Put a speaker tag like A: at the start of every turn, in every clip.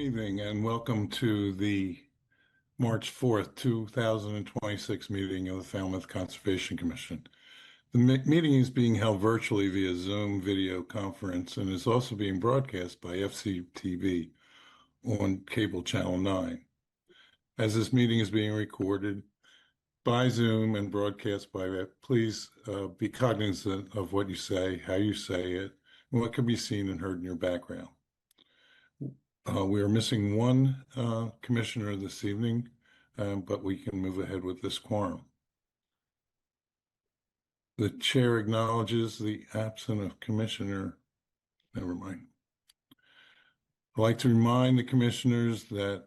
A: evening and welcome to the March 4th, 2026 meeting of the Falmouth Conservation Commission. The meeting is being held virtually via Zoom video conference and is also being broadcast by FCTV on cable channel 9. As this meeting is being recorded by Zoom and broadcast by that, please be cognizant of what you say, how you say it, and what can be seen and heard in your background. We are missing one commissioner this evening, but we can move ahead with this quorum. The chair acknowledges the absence of commissioner. Never mind. I'd like to remind the commissioners that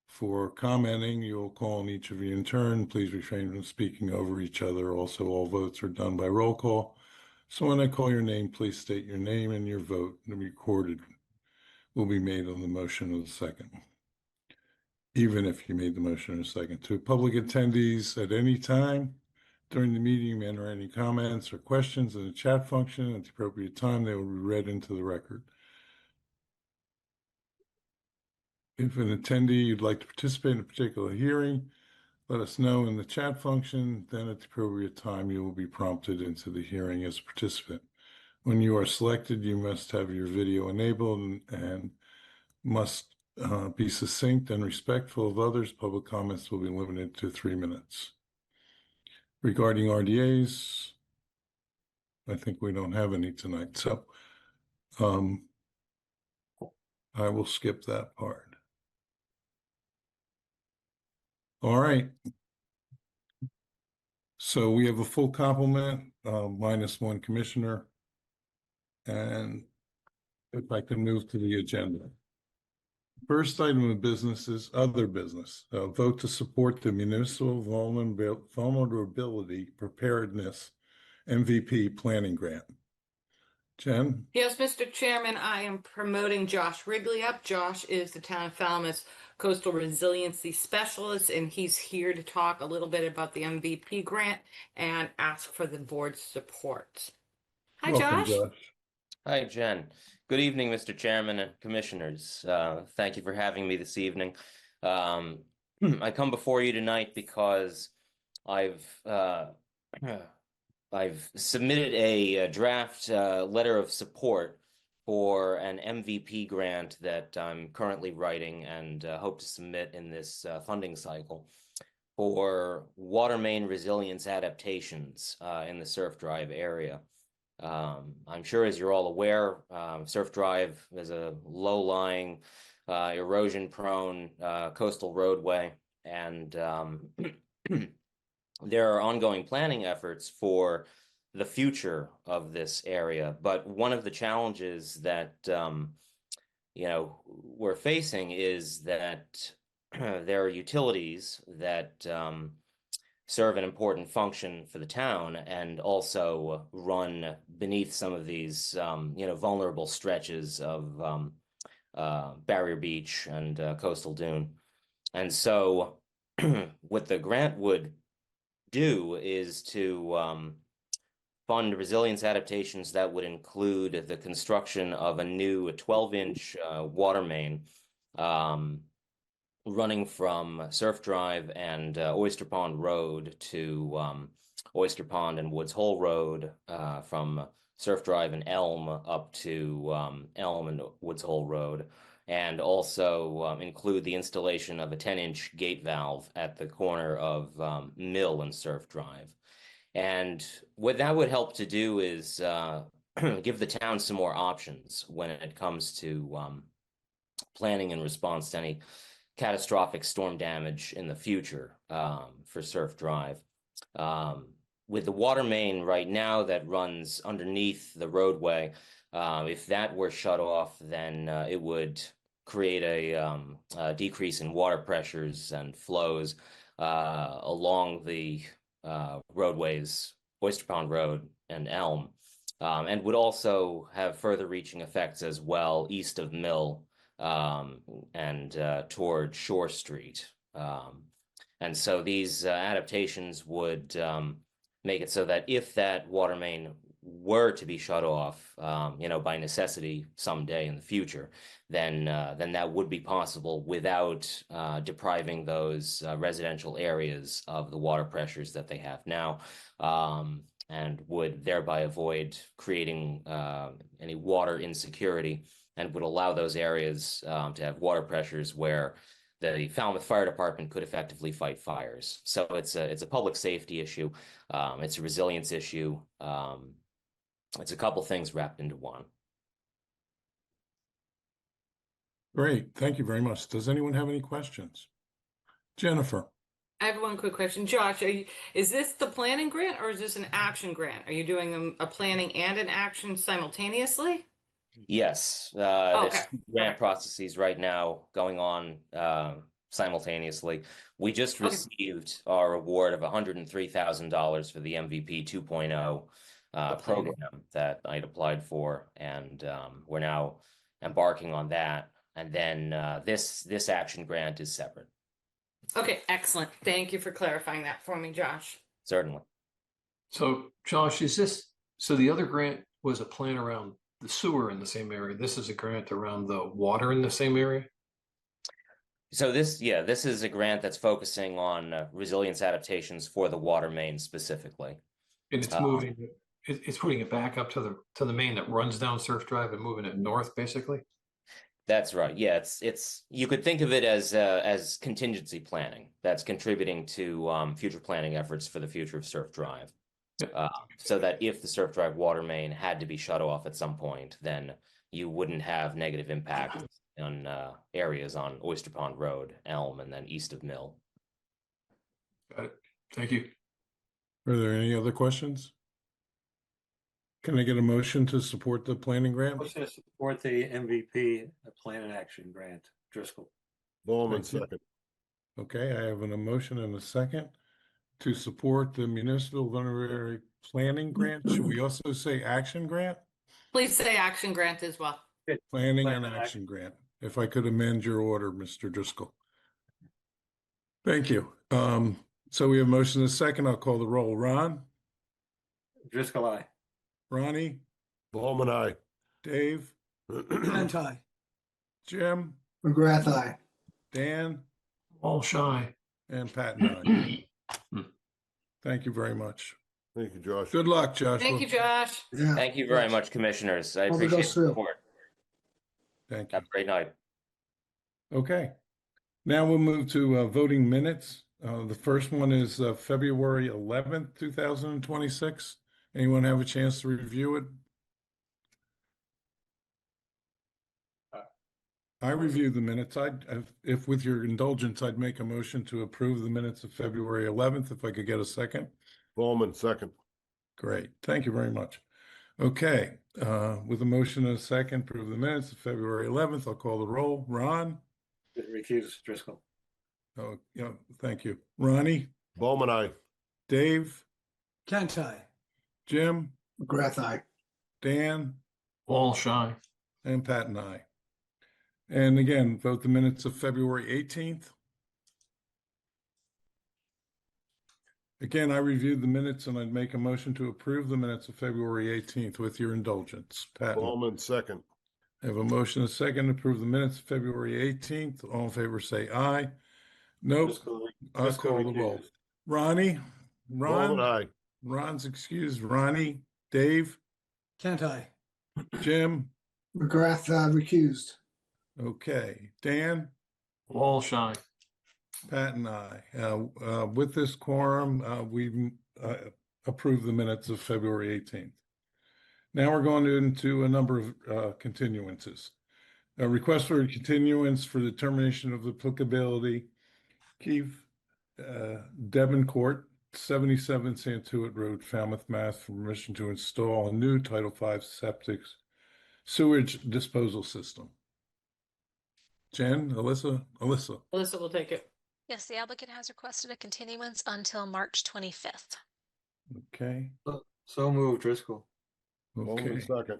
A: for commenting, you'll call on each of you in turn. Please refrain from speaking over each other. Also, all votes are done by roll call. So when I call your name, please state your name and your vote, and recorded will be made on the motion of the second, even if you made the motion in a second. To public attendees at any time during the meeting, you may enter any comments or questions in the chat function. At the appropriate time, they will be read into the record. If an attendee you'd like to participate in a particular hearing, let us know in the chat function. Then at the appropriate time, you will be prompted into the hearing as a participant. When you are selected, you must have your video enabled and must be succinct and respectful of others. Public comments will be limited to 3 minutes. Regarding RDAs, I think we don't have any tonight, so I will skip that part. All right. So we have a full complement, minus one commissioner. And if I can move to the agenda. First item of business is other business. Vote to support the Municipal Vulnerability Preparedness MVP Planning Grant. Jen?
B: Yes, Mr. Chairman, I am promoting Josh Wrigley up. Josh is the Town of Falmouth's Coastal Resiliency Specialist, and he's here to talk a little bit about the MVP grant and ask for the board's support. Hi,
A: Welcome,
B: Josh.
C: Hi, Jen. Good evening, Mr. Chairman and Commissioners. Thank you for having me this evening. I come before you tonight because I've submitted a draft letter of support for an MVP grant that I'm currently writing and hope to submit in this funding cycle for water main resilience adaptations in the Surf Drive area. I'm sure, as you're all aware, Surf Drive is a low-lying, erosion-prone coastal roadway, and there are ongoing planning efforts for the future of this area. But one of the challenges that we're facing is that there are utilities that serve an important function for the town and also run beneath some of these vulnerable stretches of barrier beach and coastal dune. And so what the grant would do is to fund resilience adaptations that would include the construction of a new 12-inch water main running from Surf Drive and Oyster Pond Road to Oyster Pond and Woods Hole Road, from Surf Drive and Elm up to Elm and Woods Hole Road, and also include the installation of a 10-inch gate valve at the corner of Mill and Surf Drive. And what that would help to do is give the town some more options when it comes to planning in response to any catastrophic storm damage in the future for Surf Drive. With the water main right now that runs underneath the roadway, if that were shut off, then it would create a decrease in water pressures and flows along the roadways, Oyster Pond Road and Elm, and would also have further reaching effects as well east of Mill and toward Shore Street. And so these adaptations would make it so that if that water main were to be shut off, by necessity someday in the future, then that would be possible without depriving those residential areas of the water pressures that they have now, and would thereby avoid creating any water insecurity, and would allow those areas to have water pressures where the Falmouth Fire Department could effectively fight fires. So it's a public safety issue. It's a resilience issue. It's a couple things wrapped into one.
A: Great. Thank you very much. Does anyone have any questions? Jennifer?
B: I have one quick question. Josh, is this the planning grant or is this an action grant? Are you doing a planning and an action simultaneously?
C: Yes,
B: Okay.
C: there's grant processes right now going on simultaneously. We just
B: Okay.
C: received our award of $103,000 for the MVP 2.0 program that I'd applied for, and we're now embarking on that. And then this action grant is separate.
B: Okay, excellent. Thank you for clarifying that for me, Josh.
C: Certainly.
D: So Josh, so the other grant was a plan around the sewer in the same area. This is a grant around the water in the same area?
C: So this is a grant that's focusing on resilience adaptations for the water main specifically.
D: And it's moving, it's putting it back up to the main that runs down Surf Drive and moving it north, basically?
C: That's right. Yeah, it's you could think of it as contingency planning that's contributing to future planning efforts for the future of Surf Drive. So that if the Surf Drive water main had to be shut off at some point, then you wouldn't have negative impact on areas on Oyster Pond Road, Elm, and then east of Mill.
D: Got it. Thank you.
A: Are there any other questions? Can I get a motion to support the planning grant?
E: Motion to support the MVP, the Plan and Action Grant. Driscoll.
F: Bowman,
A: Thank you.
F: second.
A: Okay, I have an emotion and a second to support the municipal vulnerability planning grant. Should we also say action grant?
B: Please say action grant as well.
A: Planning
E: Plan
A: and
E: and
A: action grant. If I could amend your order, Mr. Driscoll. Thank you. So we have motion and a second. I'll call the roll. Ron?
E: Driscoll, aye.
A: Ronnie?
F: Bowman, aye.
A: Dave?
G: Anti.
A: Jim?
G: McGrath, aye.
A: Dan?
D: All shy.
A: And Pat and I. Thank you very much.
F: Thank you, Josh.
A: Good luck, Josh.
B: Thank you, Josh.
G: Yeah.
C: Thank you very much, commissioners. I
G: Hope it
C: appreciate
G: goes
C: the
G: through.
C: support.
A: Thank you.
C: Have a great night.
A: Okay. Now we'll move to voting minutes. The first one is February 11th, 2026. Anyone have a chance to review it? I reviewed the minutes. If with your indulgence, I'd make a motion to approve the minutes of February 11th, if I could get a second.
F: Bowman, second.
A: Great. Thank you very much. Okay. With a motion and a second, approve the minutes of February 11th. I'll call the roll. Ron?
E: Recuse Driscoll.
A: Oh, yeah. Thank you. Ronnie?
F: Bowman, aye.
A: Dave?
G: Anti.
A: Jim?
G: McGrath, aye.
A: Dan?
D: All shy.
A: And Pat and I. And again, vote the minutes of February 18th. Again, I reviewed the minutes and I'd make a motion to approve the minutes of February 18th with your indulgence. Pat?
F: Bowman, second.
A: I have a motion and a second to approve the minutes of February 18th. All in favor, say aye. Nope. I'll
E: Driscoll
A: call the roll.
E: recused.
A: Ronnie?
F: Bowman, aye.
A: Ron's excused. Ronnie? Dave?
G: Anti.
A: Jim?
G: McGrath, recused.
A: Okay. Dan?
D: All shy.
A: Pat and I. With this quorum, we approve the minutes of February 18th. Now we're going into a number of continuances. A request for a continuance for determination of applicability. Keith Devon Court, 77 Santuit Road, Falmouth, Mass. For permission to install a new Title V septic sewage disposal system. Jen, Alyssa?
B: Alyssa will take it.
H: Yes, the applicant has requested a continuance until March 25th.
A: Okay.
E: So moved Driscoll.
F: Bowman,
A: Okay.
F: second.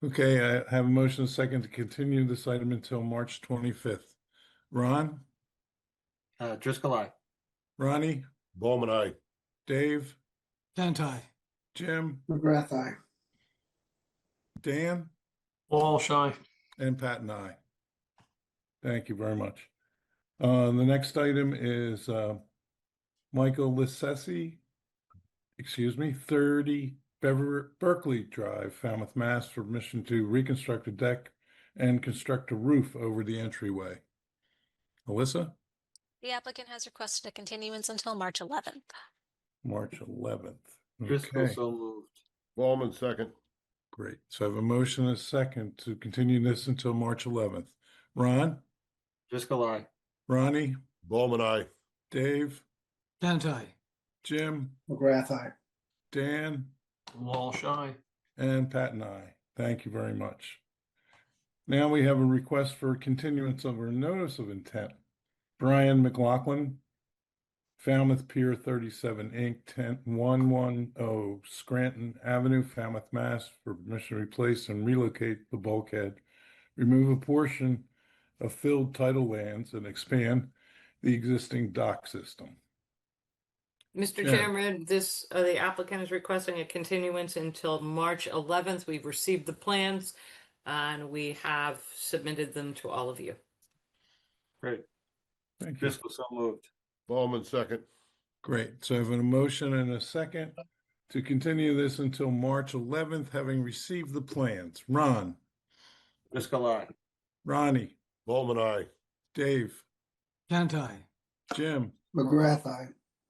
A: Okay, I have a motion and a second to continue this item until March 25th. Ron?
E: Driscoll, aye.
A: Ronnie?
F: Bowman, aye.
A: Dave?
G: Anti.
A: Jim,
G: McGrath, aye.
A: Dan,
D: Walsh, aye.
A: and Pat and I. Thank you very much. The next item is Michael Lissesi, 30 Berkeley Drive, Falmouth, Mass, for permission to reconstruct a deck and construct a roof over the entryway. Alyssa?
H: The applicant has requested a continuance until March 11th.
A: March 11th.
E: Driscoll
A: Okay,
E: so moved.
F: Bowman, second.
A: great. So I have a motion and a second to continue this until March 11th. Ron?
E: Driscoll, aye.
A: Ronnie?
F: Bowman, aye.
A: Dave?
G: Kent, aye.
A: Jim?
G: McGrath, aye.
A: Dan?
D: Walsh, aye.
A: And Pat and I. Thank you very much. Now we have a request for continuance of a notice of intent. Brian McLaughlin, Falmouth Pier 37 Inc., 110 Scranton Avenue, Falmouth, Mass, for permission to replace and relocate the bulkhead, remove a portion of filled tidal lands, and expand the existing dock system.
B: Mr.
A: Yeah.
B: Chairman, the applicant is requesting a continuance until March 11th. We've received the plans and we have submitted them to all of you.
E: Great.
A: Thank you.
E: Driscoll so moved.
F: Bowman, second.
A: Great. So I have a motion and a second to continue this until March 11th, having received the plans. Ron,
E: Driscoll, aye.
A: Ronnie,
F: Bowman, aye.
A: Dave,
G: Kent, aye.
A: Jim,
G: McGrath, aye.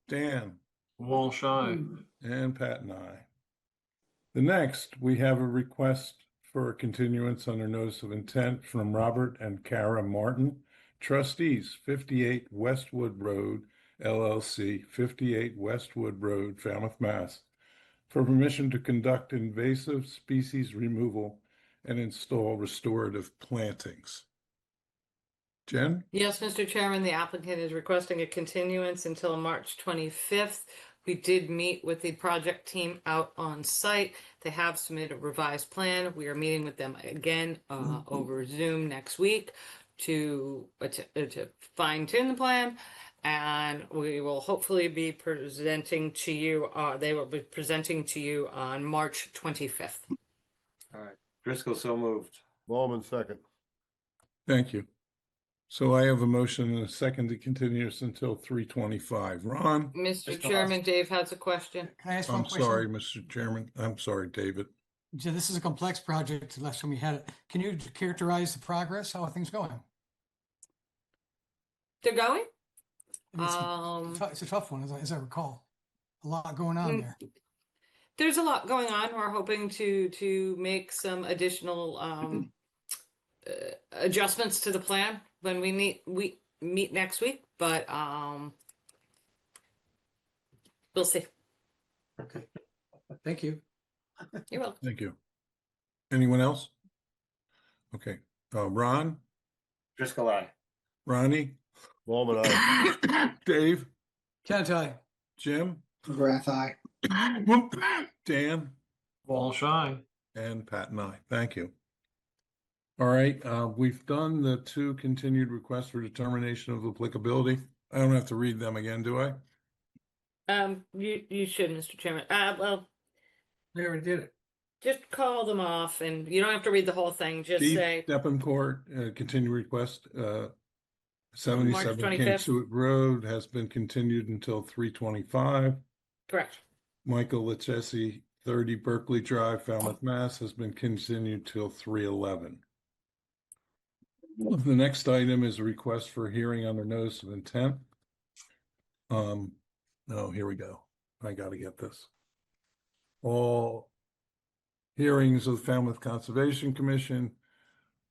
A: Dan,
D: Walsh, aye.
A: and Pat and I. The next, we have a request for a continuance under notice of intent from Robert and Kara Martin, trustees, 58 Westwood Road, LLC, 58 Westwood Road, Falmouth, Mass, for permission to conduct invasive species removal and install restorative plantings. Jen?
B: Yes, Mr. Chairman, the applicant is requesting a continuance until March 25th. We did meet with the project team out on site. They have submitted a revised plan. We are meeting with them again over Zoom next week to fine tune the plan. And we will hopefully be presenting to you, they will be presenting to you on March 25th.
E: All right. Driscoll so moved.
F: Bowman, second.
A: Thank you. So I have a motion and a second to continue this until 3:25. Ron?
B: Mr. Chairman, Dave has a question.
G: Can I ask one
A: I'm
G: question?
A: sorry, Mr. Chairman. I'm sorry, David.
G: So this is a complex project. The last time we had it. Can you characterize the progress? How are things going?
B: They're going?
G: It's a tough one, as I recall. A lot going on there.
B: There's a lot going on. We're hoping to make some additional adjustments to the plan when we meet next week, but we'll see.
E: Okay.
G: Thank you.
B: You're welcome.
A: Thank you. Anyone else? Okay. Ron?
E: Driscoll, aye.
A: Ronnie?
F: Bowman, aye.
A: Dave?
G: Kent, aye.
A: Jim?
G: McGrath, aye.
A: Dan?
D: Walsh, aye.
A: And Pat and I. Thank you. All right, we've done the two continued requests for determination of applicability. I don't have to read them again, do I?
B: You should, Mr. Chairman. Well,
G: We already did it.
B: just call them off, and you don't have to read the whole thing. Just
A: Steve
B: say
A: Deppencourt, continued request, 77 King
B: 25th.
A: Suet Road has been continued until 3:25.
B: correct.
A: Michael Lachesi, 30 Berkeley Drive, Falmouth, Mass, has been continued till 3:11. The next item is a request for a hearing under notice of intent. Oh, here we go. I got to get this. All hearings of the Falmouth Conservation Commission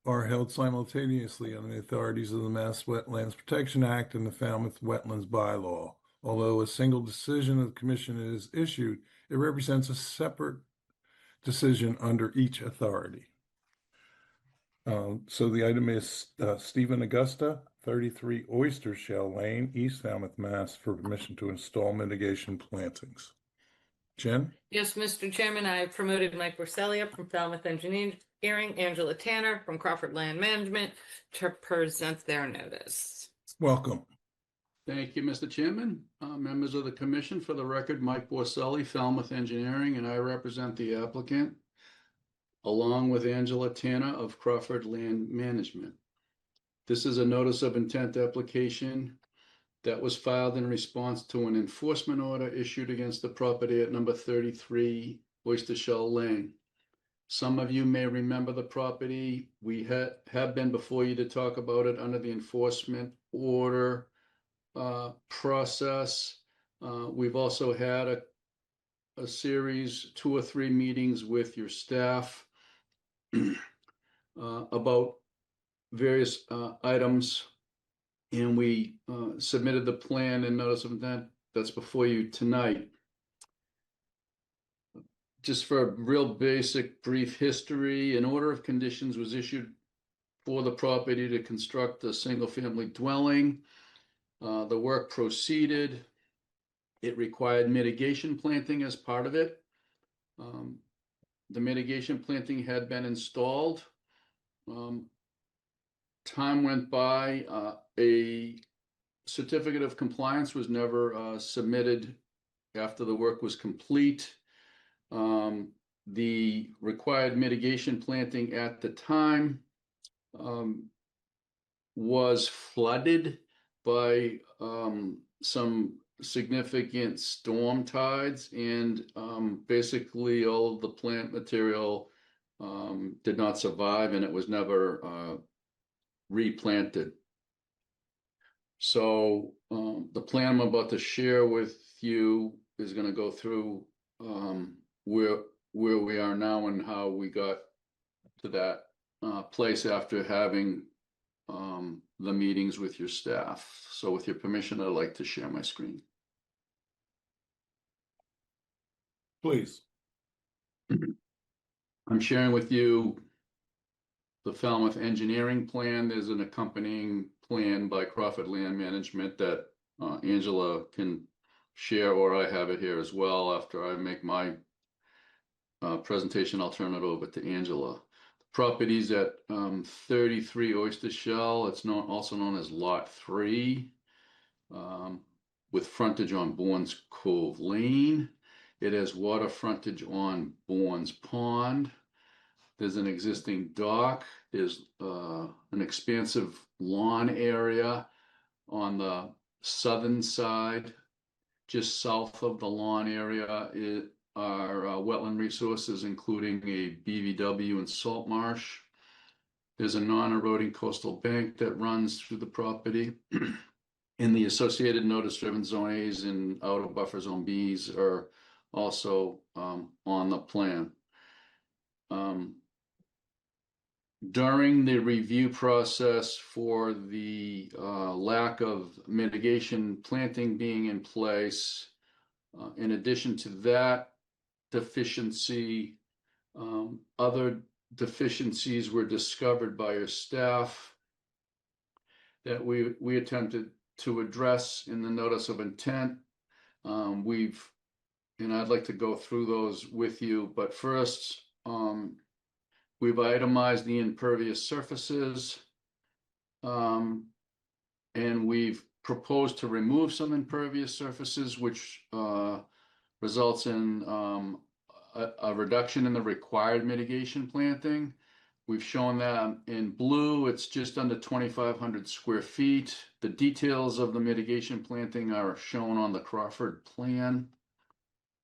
A: are held simultaneously under the authorities of the Mass Wetlands Protection Act and the Falmouth Wetlands Bylaw. Although a single decision of the commission is issued, it represents a separate decision under each authority. So the item is Stephen Augusta, 33 Oyster Shell Lane, East Falmouth, Mass, for permission to install mitigation plantings. Jen?
B: Yes, Mr. Chairman, I promoted Mike Roselia from Falmouth Engineering, Angela Tanner from Crawford Land Management to present their notice.
A: Welcome.
I: Thank you, Mr. Chairman. Members of the commission, for the record, Mike Borselli, Falmouth Engineering, and I represent the applicant, along with Angela Tanner of Crawford Land Management. This is a notice of intent application that was filed in response to an enforcement order issued against the property at number 33 Oyster Shell Lane. Some of you may remember the property. We have been before you to talk about it under the enforcement order process. We've also had a series, 2 or 3 meetings with your staff about various items, and we submitted the plan and notice of intent that's before you tonight. Just for a real basic brief history, an order of conditions was issued for the property to construct a single-family dwelling. The work proceeded. It required mitigation planting as part of it. The mitigation planting had been installed. Time went by. A certificate of compliance was never submitted after the work was complete. The required mitigation planting at the time was flooded by some significant storm tides, and basically all of the plant material did not survive, and it was never replanted. So the plan I'm about to share with you is going to go through where we are now and how we got to that place after having the meetings with your staff. So with your permission, I'd like to share my screen.
A: Please.
I: I'm sharing with you the Falmouth engineering plan. There's an accompanying plan by Crawford Land Management that Angela can share, or I have it here as well. After I make my presentation, I'll turn it over to Angela. Properties at 33 Oyster Shell. It's also known as Lot 3, with frontage on Bourne's Cove Lane. It has water frontage on Bourne's Pond. There's an existing dock. There's an expansive lawn area on the southern side. Just south of the lawn area are wetland resources, including a BVW and salt marsh. There's a non-eroding coastal bank that runs through the property. And the associated notice-driven zone A's and outer buffer zone B's are also on the plan. During the review process for the lack of mitigation planting being in place, in addition to that deficiency, other deficiencies were discovered by your staff that we attempted to address in the notice of intent. And I'd like to go through those with you, but first, we've itemized the impervious surfaces, and we've proposed to remove some impervious surfaces, which results in a reduction in the required mitigation planting. We've shown that in blue. It's just under 2,500 square feet. The details of the mitigation planting are shown on the Crawford plan.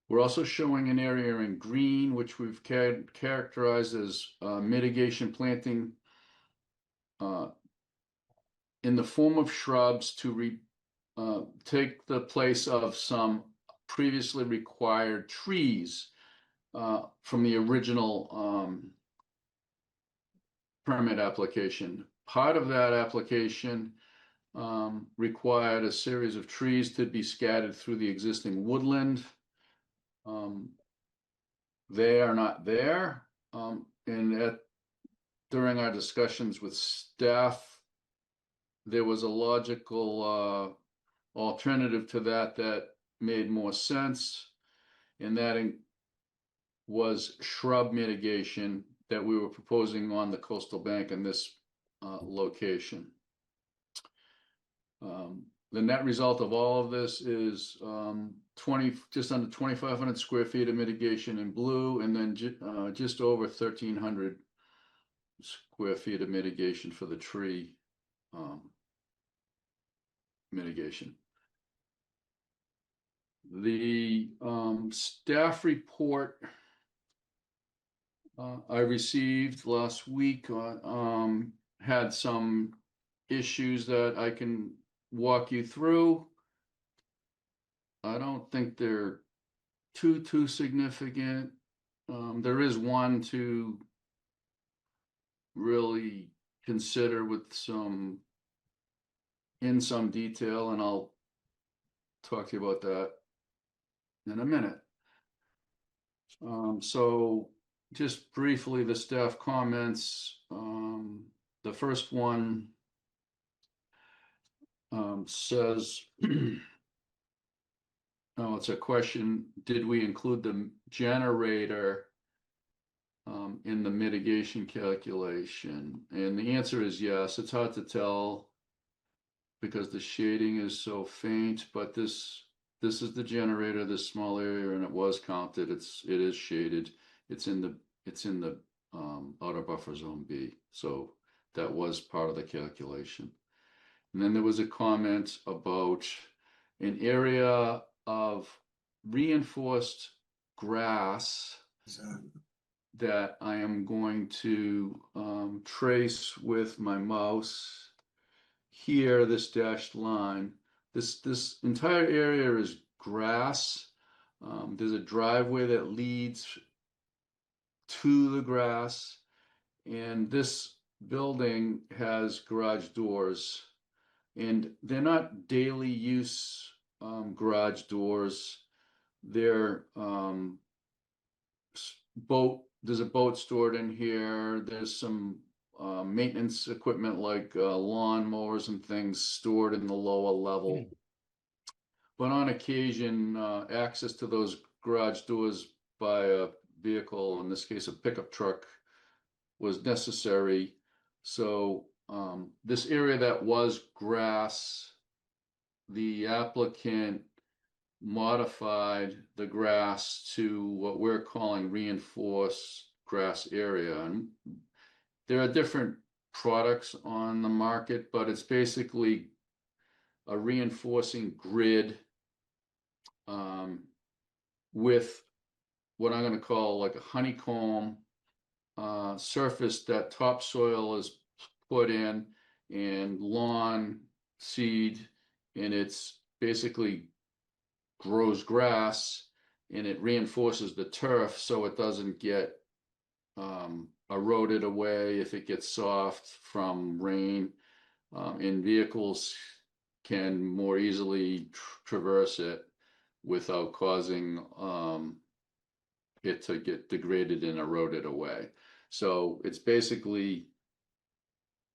I: We're also showing an area in green, which we've characterized as mitigation planting in the form of shrubs to take the place of some previously required trees from the original permit application. Part of that application required a series of trees to be scattered through the existing woodland. They are not there, and during our discussions with staff, there was a logical alternative to that made more sense, and that was shrub mitigation that we were proposing on the coastal bank in this location. the net result of all of this is 20, just under 2,500 square feet of mitigation in blue, and then just over 1,300 square feet of mitigation for the tree mitigation. The staff report I received last week had some issues that I can walk you through. I don't think they're too significant. There is one to really consider with some detail, and I'll talk to you about that in a minute. So just briefly, the staff comments. The first one says, oh, it's a question, did we include the generator in the mitigation calculation? And the answer is yes. It's hard to tell because the shading is so faint, but this is the generator, this small area, and it was counted. It is shaded. It's in the outer buffer zone B. So that was part of the calculation. And then there was a comment about an area of reinforced grass that I am going to trace with my mouse here, this dashed line. This entire area is grass. There's a driveway that leads to the grass, and this building has garage doors, and they're not daily use garage doors. They're there's a boat stored in here. There's some maintenance equipment like lawn mowers and things stored in the lower level. But on occasion, access to those garage doors by a vehicle, in this case a pickup truck, was necessary. So this area that was grass, the applicant modified the grass to what we're calling reinforced grass area. And there are different products on the market, but it's basically a reinforcing grid with what I'm going to call like a honeycomb surface that topsoil is put in and lawn seed, and it's basically grows grass, and it reinforces the turf so it doesn't get eroded away if it gets soft from rain, and vehicles can more easily traverse it without causing it to get degraded and eroded away. So it's basically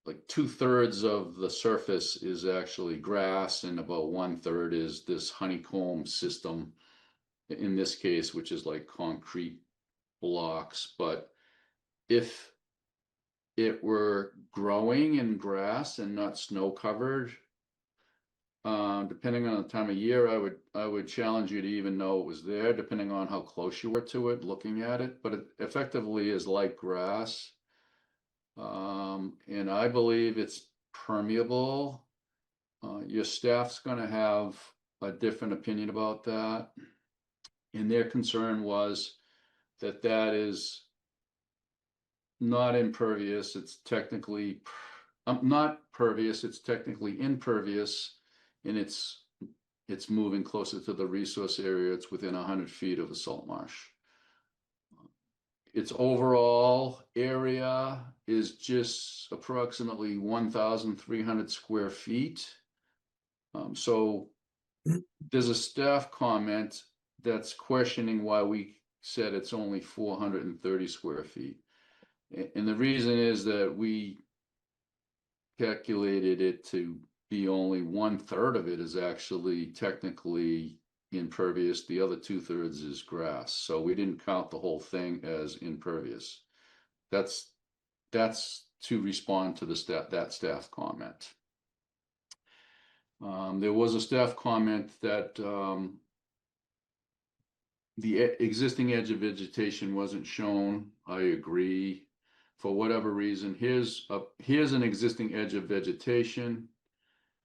I: like 2/3 of the surface is actually grass, and about 1/3 is this honeycomb system, in this case, which is like concrete blocks. But if it were growing in grass and not snow covered, depending on the time of year, I would challenge you to even know it was there, depending on how close you were to it, looking at it. But it effectively is like grass. And I believe it's permeable. Your staff's going to have a different opinion about that. And their concern was that that is not impervious. It's technically not pervious. It's technically impervious, and it's moving closer to the resource area. It's within 100 feet of the salt marsh. Its overall area is just approximately 1,300 square feet. So there's a staff comment that's questioning why we said it's only 430 square feet. And the reason is that we calculated it to be only 1/3 of it is actually technically impervious. The other 2/3 is grass. So we didn't count the whole thing as impervious. That's to respond to that staff comment. There was a staff comment that the existing edge of vegetation wasn't shown. I agree. For whatever reason, here's an existing edge of vegetation,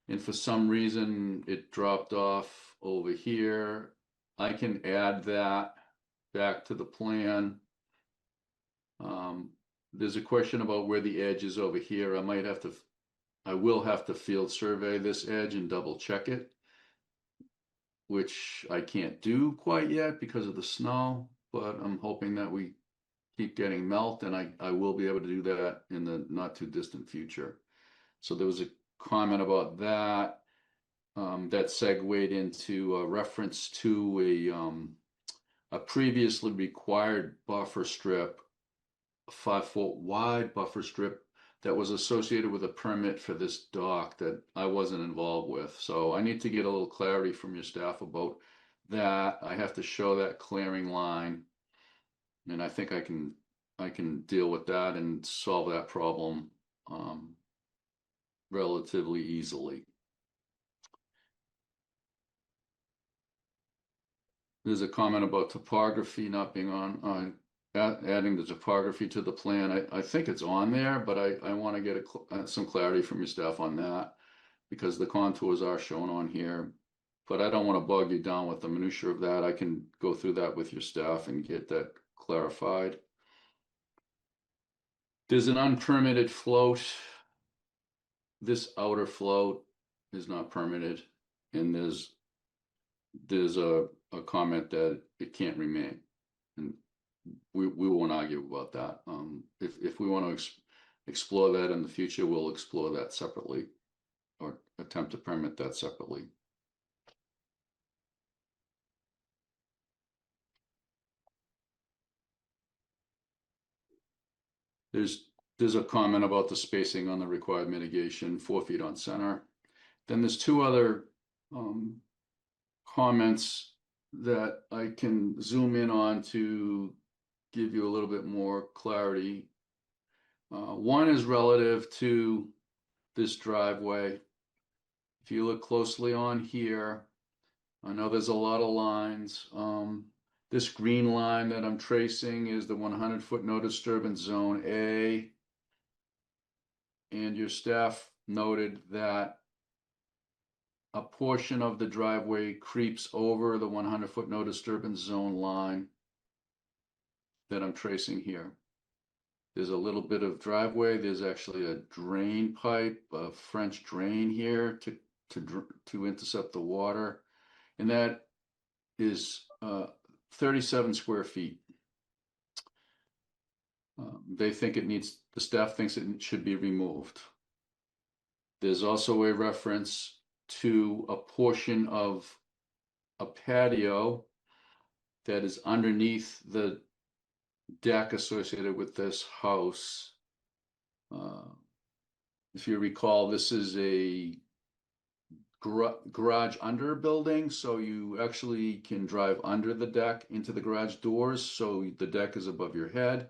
I: and for some reason it dropped off over here. I can add that back to the plan. There's a question about where the edge is over here. I will have to field survey this edge and double check it, which I can't do quite yet because of the snow, but I'm hoping that we keep getting melt, and I will be able to do that in the not too distant future. So there was a comment about that that segued into a reference to a previously required buffer strip, a 5-foot wide buffer strip that was associated with a permit for this dock that I wasn't involved with. So I need to get a little clarity from your staff about that. I have to show that clearing line, and I think I can deal with that and solve that problem relatively easily. There's a comment about topography not being on, adding the topography to the plan. I think it's on there, but I want to get some clarity from your staff on that, because the contours are shown on here. But I don't want to bog you down with the minutia of that. I can go through that with your staff and get that clarified. There's an unpermitted float. This outer float is not permitted, and there's a comment that it can't remain, and we won't argue about that. If we want to explore that in the future, we'll explore that separately, or attempt to permit that separately. There's a comment about the spacing on the required mitigation, 4 feet on center. Then there's two other comments that I can zoom in on to give you a little bit more clarity. One is relative to this driveway. If you look closely on here, I know there's a lot of lines. This green line that I'm tracing is the 100-foot no disturbance zone A. And your staff noted that a portion of the driveway creeps over the 100-foot no disturbance zone line that I'm tracing here. There's a little bit of driveway. There's actually a drain pipe, a French drain here to intercept the water, and that is 37 square feet. The staff thinks it should be removed. There's also a reference to a portion of a patio that is underneath the deck associated with this house. If you recall, this is a garage under building, so you actually can drive under the deck into the garage doors, so the deck is above your head.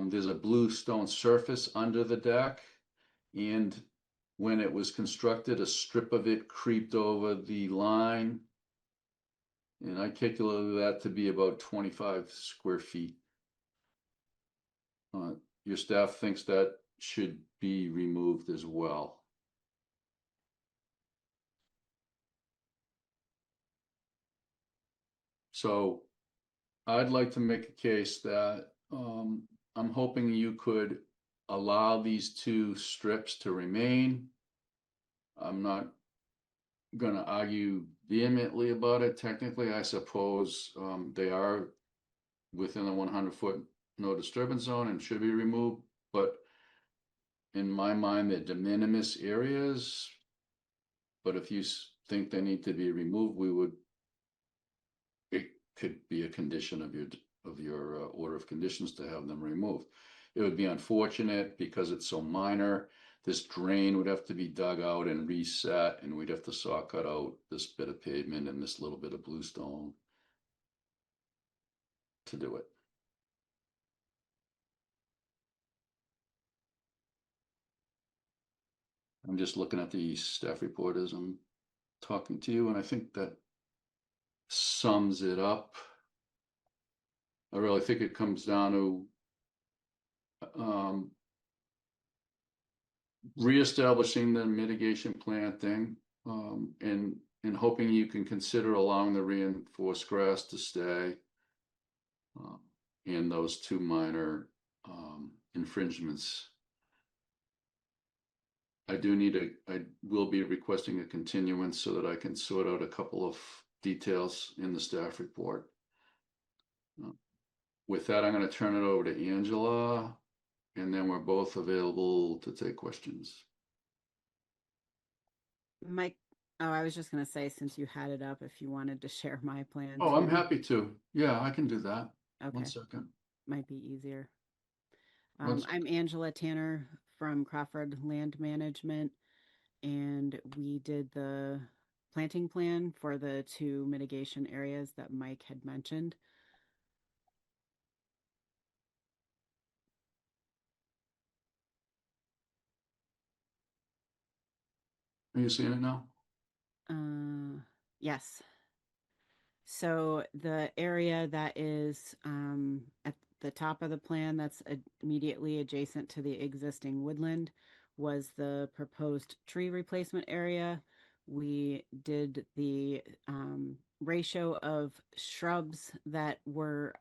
I: There's a bluestone surface under the deck, and when it was constructed, a strip of it creeped over the line, and I calculated that to be about 25 square feet. Your staff thinks that should be removed as well. So I'd like to make a case that I'm hoping you could allow these two strips to remain. I'm not going to argue vehemently about it. Technically, I suppose they are within the 100-foot no disturbance zone and should be removed, but in my mind, they're de minimis areas. But if you think they need to be removed, it could be a condition of your order of conditions to have them removed. It would be unfortunate because it's so minor. This drain would have to be dug out and reset, and we'd have to saw cut out this bit of pavement and this little bit of bluestone to do it. I'm just looking at the staff report as I'm talking to you, and I think that sums it up. I really think it comes down to reestablishing the mitigation plan thing, and hoping you can consider allowing the reinforced grass to stay, and those two minor infringements. I will be requesting a continuance so that I can sort out a couple of details in the staff report. With that, I'm going to turn it over to Angela, and then we're both available to take questions.
J: Mike, oh, I was just going to say, since you had it up, if you wanted to share my plan.
I: Oh, I'm
J: too.
I: happy to. Yeah, I can do that.
J: Okay,
I: 1 second.
J: might be easier.
I: Let's-
J: I'm Angela Tanner from Crawford Land Management, and we did the planting plan for the 2 mitigation areas that Mike had mentioned.
I: Are you seeing it now?
J: Yes. So the area that is at the top of the plan that's immediately adjacent to the existing woodland was the proposed tree replacement area. We did the ratio of shrubs that were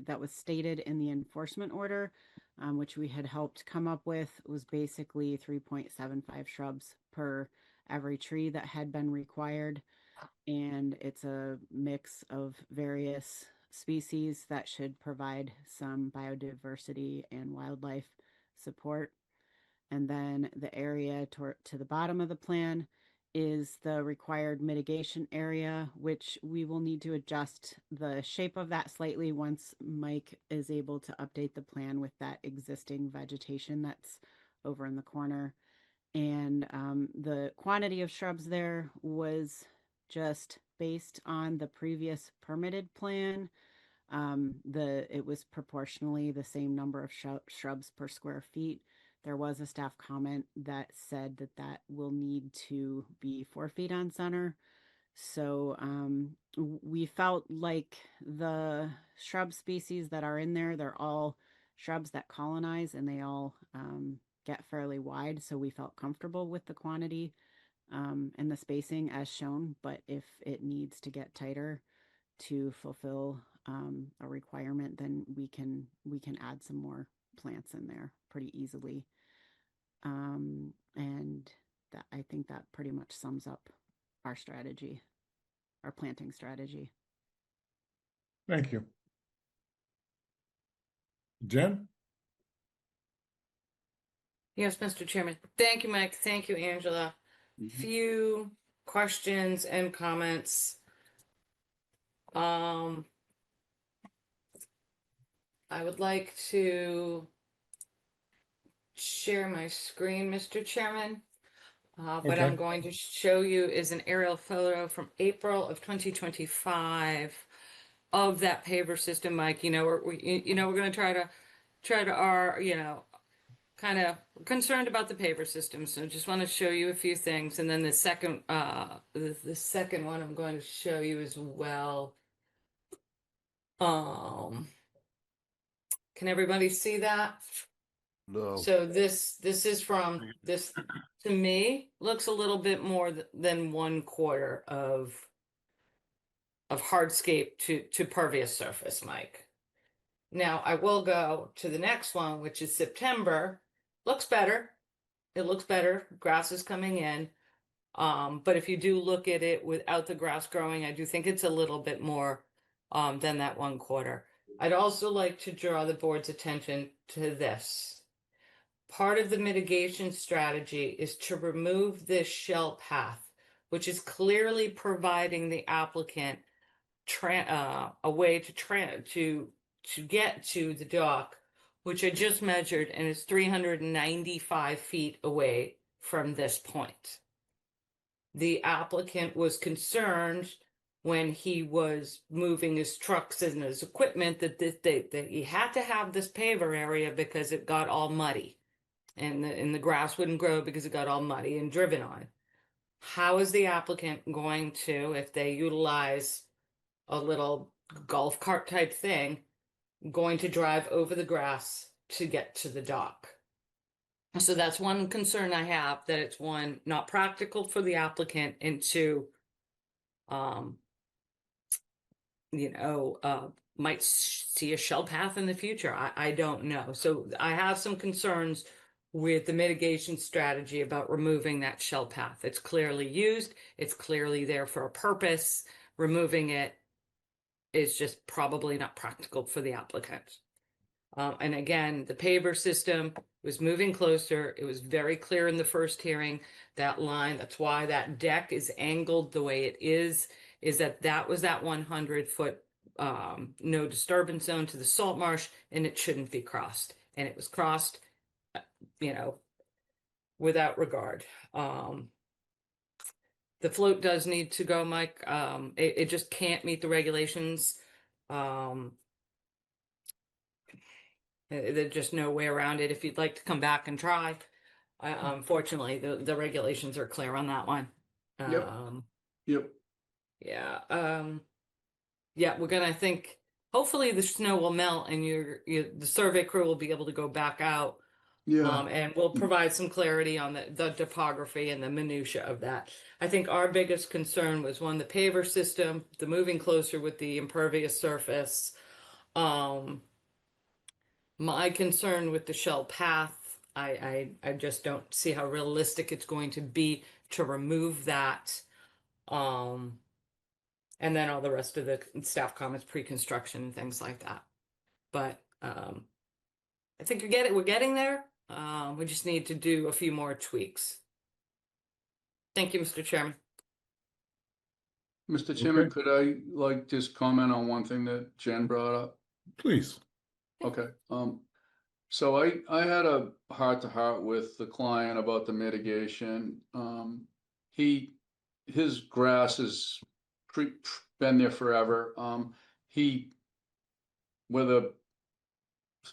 J: that was stated in the enforcement order, which we had helped come up with, was basically 3.75 shrubs per every tree that had been required. And it's a mix of various species that should provide some biodiversity and wildlife support. And then the area to the bottom of the plan is the required mitigation area, which we will need to adjust the shape of that slightly once Mike is able to update the plan with that existing vegetation that's over in the corner. And the quantity of shrubs there was just based on the previous permitted plan. It was proportionally the same number of shrubs per square feet. There was a staff comment that said that will need to be 4 feet on center. So we felt like the shrub species that are in there, they're all shrubs that colonize, and they all get fairly wide. So we felt comfortable with the quantity and the spacing as shown. But if it needs to get tighter to fulfill a requirement, then we can add some more plants in there pretty easily. And that, I think that pretty much sums up our strategy, our planting strategy.
A: Thank you. Jen?
B: Yes, Mr. Chairman. Thank you, Mike. Thank you, Angela. Few questions and comments. I would like to share my screen, Mr. Chairman. What I'm
A: Okay.
B: going to show you is an aerial photo from April of 2025 of that paver system, Mike. You know, we're going to try to kind of concerned about the paver system. So just want to show you a few things. And then the second one I'm going to show you as well. Can everybody see that?
F: No.
B: So this is from this, to me, looks a little bit more than 1/4 of hardscape to pervious surface, Mike. Now I will go to the next one, which is September. Looks better. It looks better. Grass is coming in. But if you do look at it without the grass growing, I do think it's a little bit more than that 1/4. I'd also like to draw the board's attention to this. Part of the mitigation strategy is to remove this shell path, which is clearly providing the applicant a way to get to the dock, which I just measured, and is 395 feet away from this point. The applicant was concerned when he was moving his trucks and his equipment that he had to have this paver area because it got all muddy, and the grass wouldn't grow because it got all muddy and driven on. how is the applicant going to, if they utilize a little golf cart type thing, going to drive over the grass to get to the dock? So that's one concern I have, that it's one, not practical for the applicant, and two, might see a shell path in the future. I don't know. So I have some concerns with the mitigation strategy about removing that shell path. It's clearly used, it's clearly there for a purpose. Removing it is just probably not practical for the applicant. And again, the paver system was moving closer. It was very clear in the first hearing, that line. That's why that deck is angled the way it is that was that 100-foot no disturbance zone to the salt marsh, and it shouldn't be crossed. And it was crossed, without regard. The float does need to go, Mike. It just can't meet the regulations. There's just no way around it. If you'd like to come back and try, unfortunately, the regulations are clear on that one.
I: Yep. Yep.
B: Yeah. Yeah, we're gonna think. Hopefully, the snow will melt, and the survey crew will be able to go back out.
I: Yeah.
B: And we'll provide some clarity on the topography and the minutia of that. I think our biggest concern was, one, the paver system, the moving closer with the impervious surface. My concern with the shell path, I just don't see how realistic it's going to be to remove that. And then all the rest of the staff comments, pre-construction and things like that. But I think we're getting there. We just need to do a few more tweaks. Thank you, Mr. Chairman.
I: Mr. Chairman,
A: Okay.
I: could I just comment on one thing that Jen brought up?
A: Please.
I: Okay. So I had a heart-to-heart with the client about the mitigation. His grass has been there forever. Whether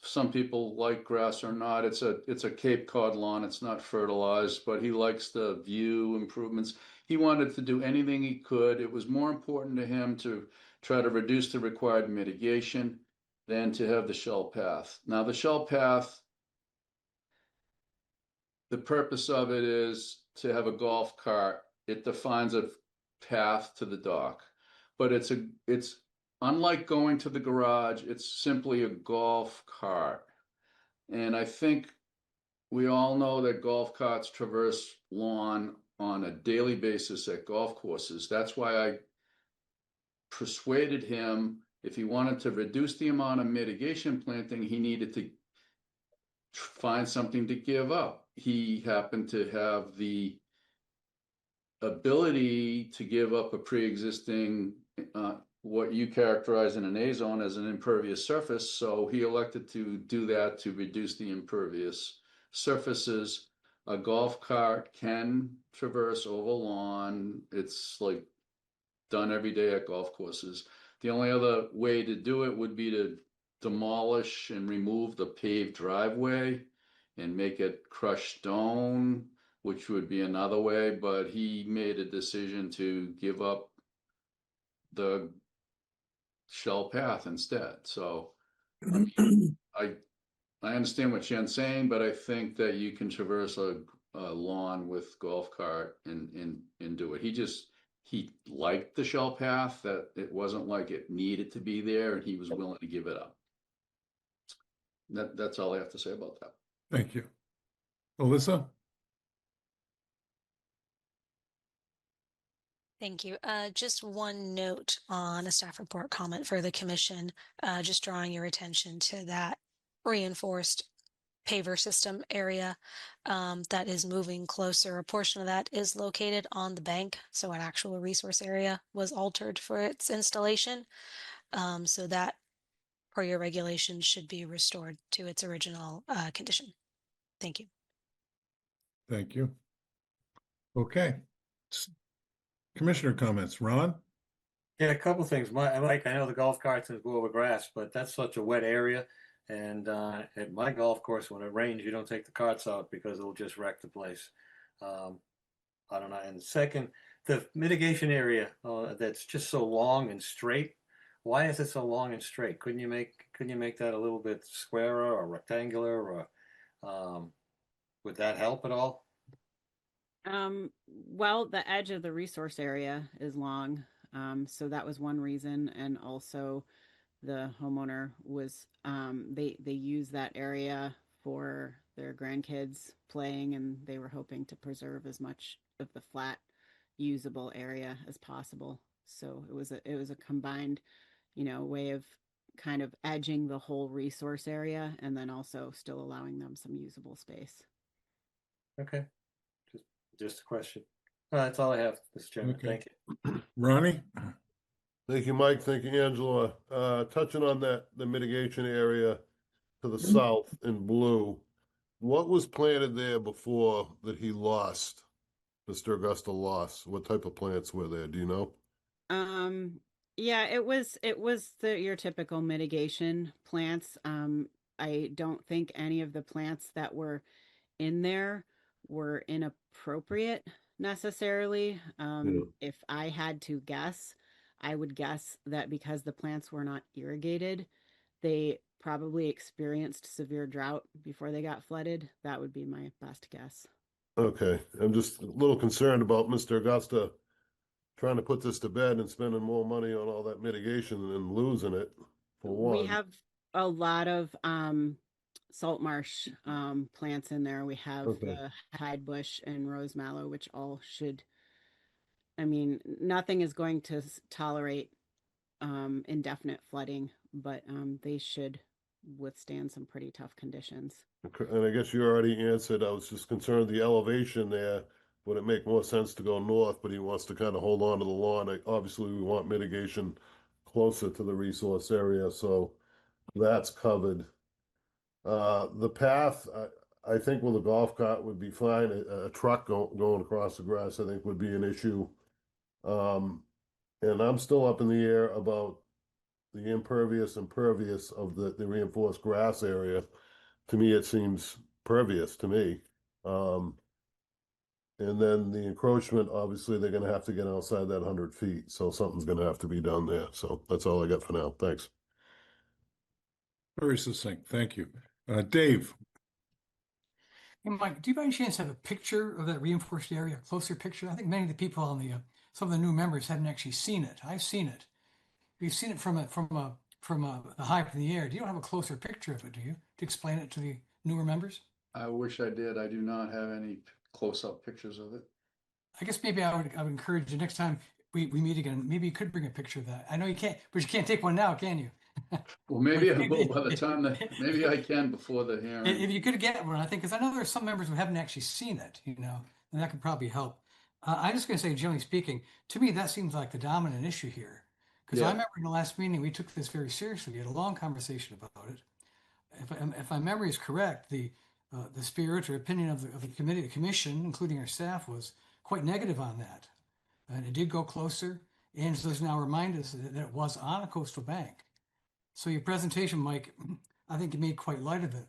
I: some people like grass or not, it's a Cape Cod lawn. It's not fertilized, but he likes the view improvements. He wanted to do anything he could. It was more important to him to try to reduce the required mitigation than to have the shell path. Now, the shell path, the purpose of it is to have a golf cart. It defines a path to the dock, but it's unlike going to the garage. It's simply a golf cart. And I think we all know that golf carts traverse lawn on a daily basis at golf courses. That's why I persuaded him, if he wanted to reduce the amount of mitigation planting, he needed to find something to give up. He happened to have the ability to give up a pre-existing, what you characterize in an A zone as an impervious surface. So he elected to do that to reduce the impervious surfaces. A golf cart can traverse oval lawn. It's like done every day at golf courses. The only other way to do it would be to demolish and remove the paved driveway and make it crushed stone, which would be another way, but he made a decision to give up the shell path instead. So I mean, I understand what Jen's saying, but I think that you can traverse a lawn with golf cart and do it. He liked the shell path, that it wasn't like it needed to be there, and he was willing to give it up. That's all I have to say about that.
A: Thank you. Alyssa?
H: Thank you. Just one note on a staff report comment for the commission, just drawing your attention to that reinforced paver system area that is moving closer. A portion of that is located on the bank, so an actual resource area was altered for its installation. So that, per your regulations, should be restored to its original condition. Thank you.
A: Thank you. Okay. Commissioner comments. Ron?
E: Yeah, a couple things. Mike, I know the golf carts can go over grass, but that's such a wet area. And at my golf course, when it rains, you don't take the carts out because it'll just wreck the place. I don't know. And second, the mitigation area that's just so long and straight. Why is it so long and straight? Couldn't you make that a little bit squarer or rectangular, or would that help at all?
J: Well, the edge of the resource area is long, so that was one reason, and also the homeowner was they use that area for their grandkids playing, and they were hoping to preserve as much of the flat usable area as possible. So it was a combined, way of kind of edging the whole resource area and then also still allowing them some usable space.
E: Okay, just a question. That's all I have, Mr. Chairman.
A: Okay.
E: Thank you.
A: Ronnie?
F: Thank you, Mike. Thank you, Angela. Touching on the mitigation area to the south in blue, what was planted there before that he lost, Mr. Augusta lost? What type of plants were there? Do you know?
J: Yeah, it was your typical mitigation plants. I don't think any of the plants that were in there were inappropriate necessarily. If I had to guess, I would guess that because the plants were not irrigated, they probably experienced severe drought before they got flooded. That would be my best guess.
F: Okay, I'm just a little concerned about Mr. Augusta trying to put this to bed and spending more money on all that mitigation and losing it for one.
J: We have a lot of salt marsh plants in there. We have the hide bush and rose mallow, which all should, nothing is going to tolerate indefinite flooding, but they should withstand some pretty tough conditions.
F: And I guess you already answered. I was just concerned the elevation there. Would it make more sense to go north, but he wants to kind of hold on to the lawn? Obviously, we want mitigation closer to the resource area, so that's covered. The path, I think with a golf cart would be fine. A truck going across the grass, I think, would be an issue. And I'm still up in the air about the impervious and pervious of the reinforced grass area. To me, it seems pervious to me. And then the encroachment, obviously, they're going to have to get outside that 100 feet. So something's going to have to be done there. So that's all I got for now. Thanks.
A: Very succinct. Thank you. Dave?
G: Hey, Mike, do you by any chance have a picture of that reinforced area, a closer picture? I think many of the people on the, some of the new members haven't actually seen it. I've seen it. You've seen it from the high up in the air. Do you have a closer picture of it, do you, to explain it to the newer members?
I: I wish I did. I do not have any close-up pictures of it.
G: I guess maybe I would encourage you next time we meet again, maybe you could bring a picture of that. I know you can't, but you can't take one now, can you?
I: Well, maybe I will by the time that, maybe I can before the hearing.
G: If you could get one, I think, because I know there are some members who haven't actually seen it, and that could probably help. I'm just going to say, generally speaking, to me, that seems like the dominant issue here. Because I remember in the last meeting, we took this very seriously. We had a long conversation about it. If my memory is correct, the spirit or opinion of the commission, including our staff, was quite negative on that. And it did go closer. Angela's now reminded us that it was on a coastal bank. So your presentation, Mike, I think you made quite light of it.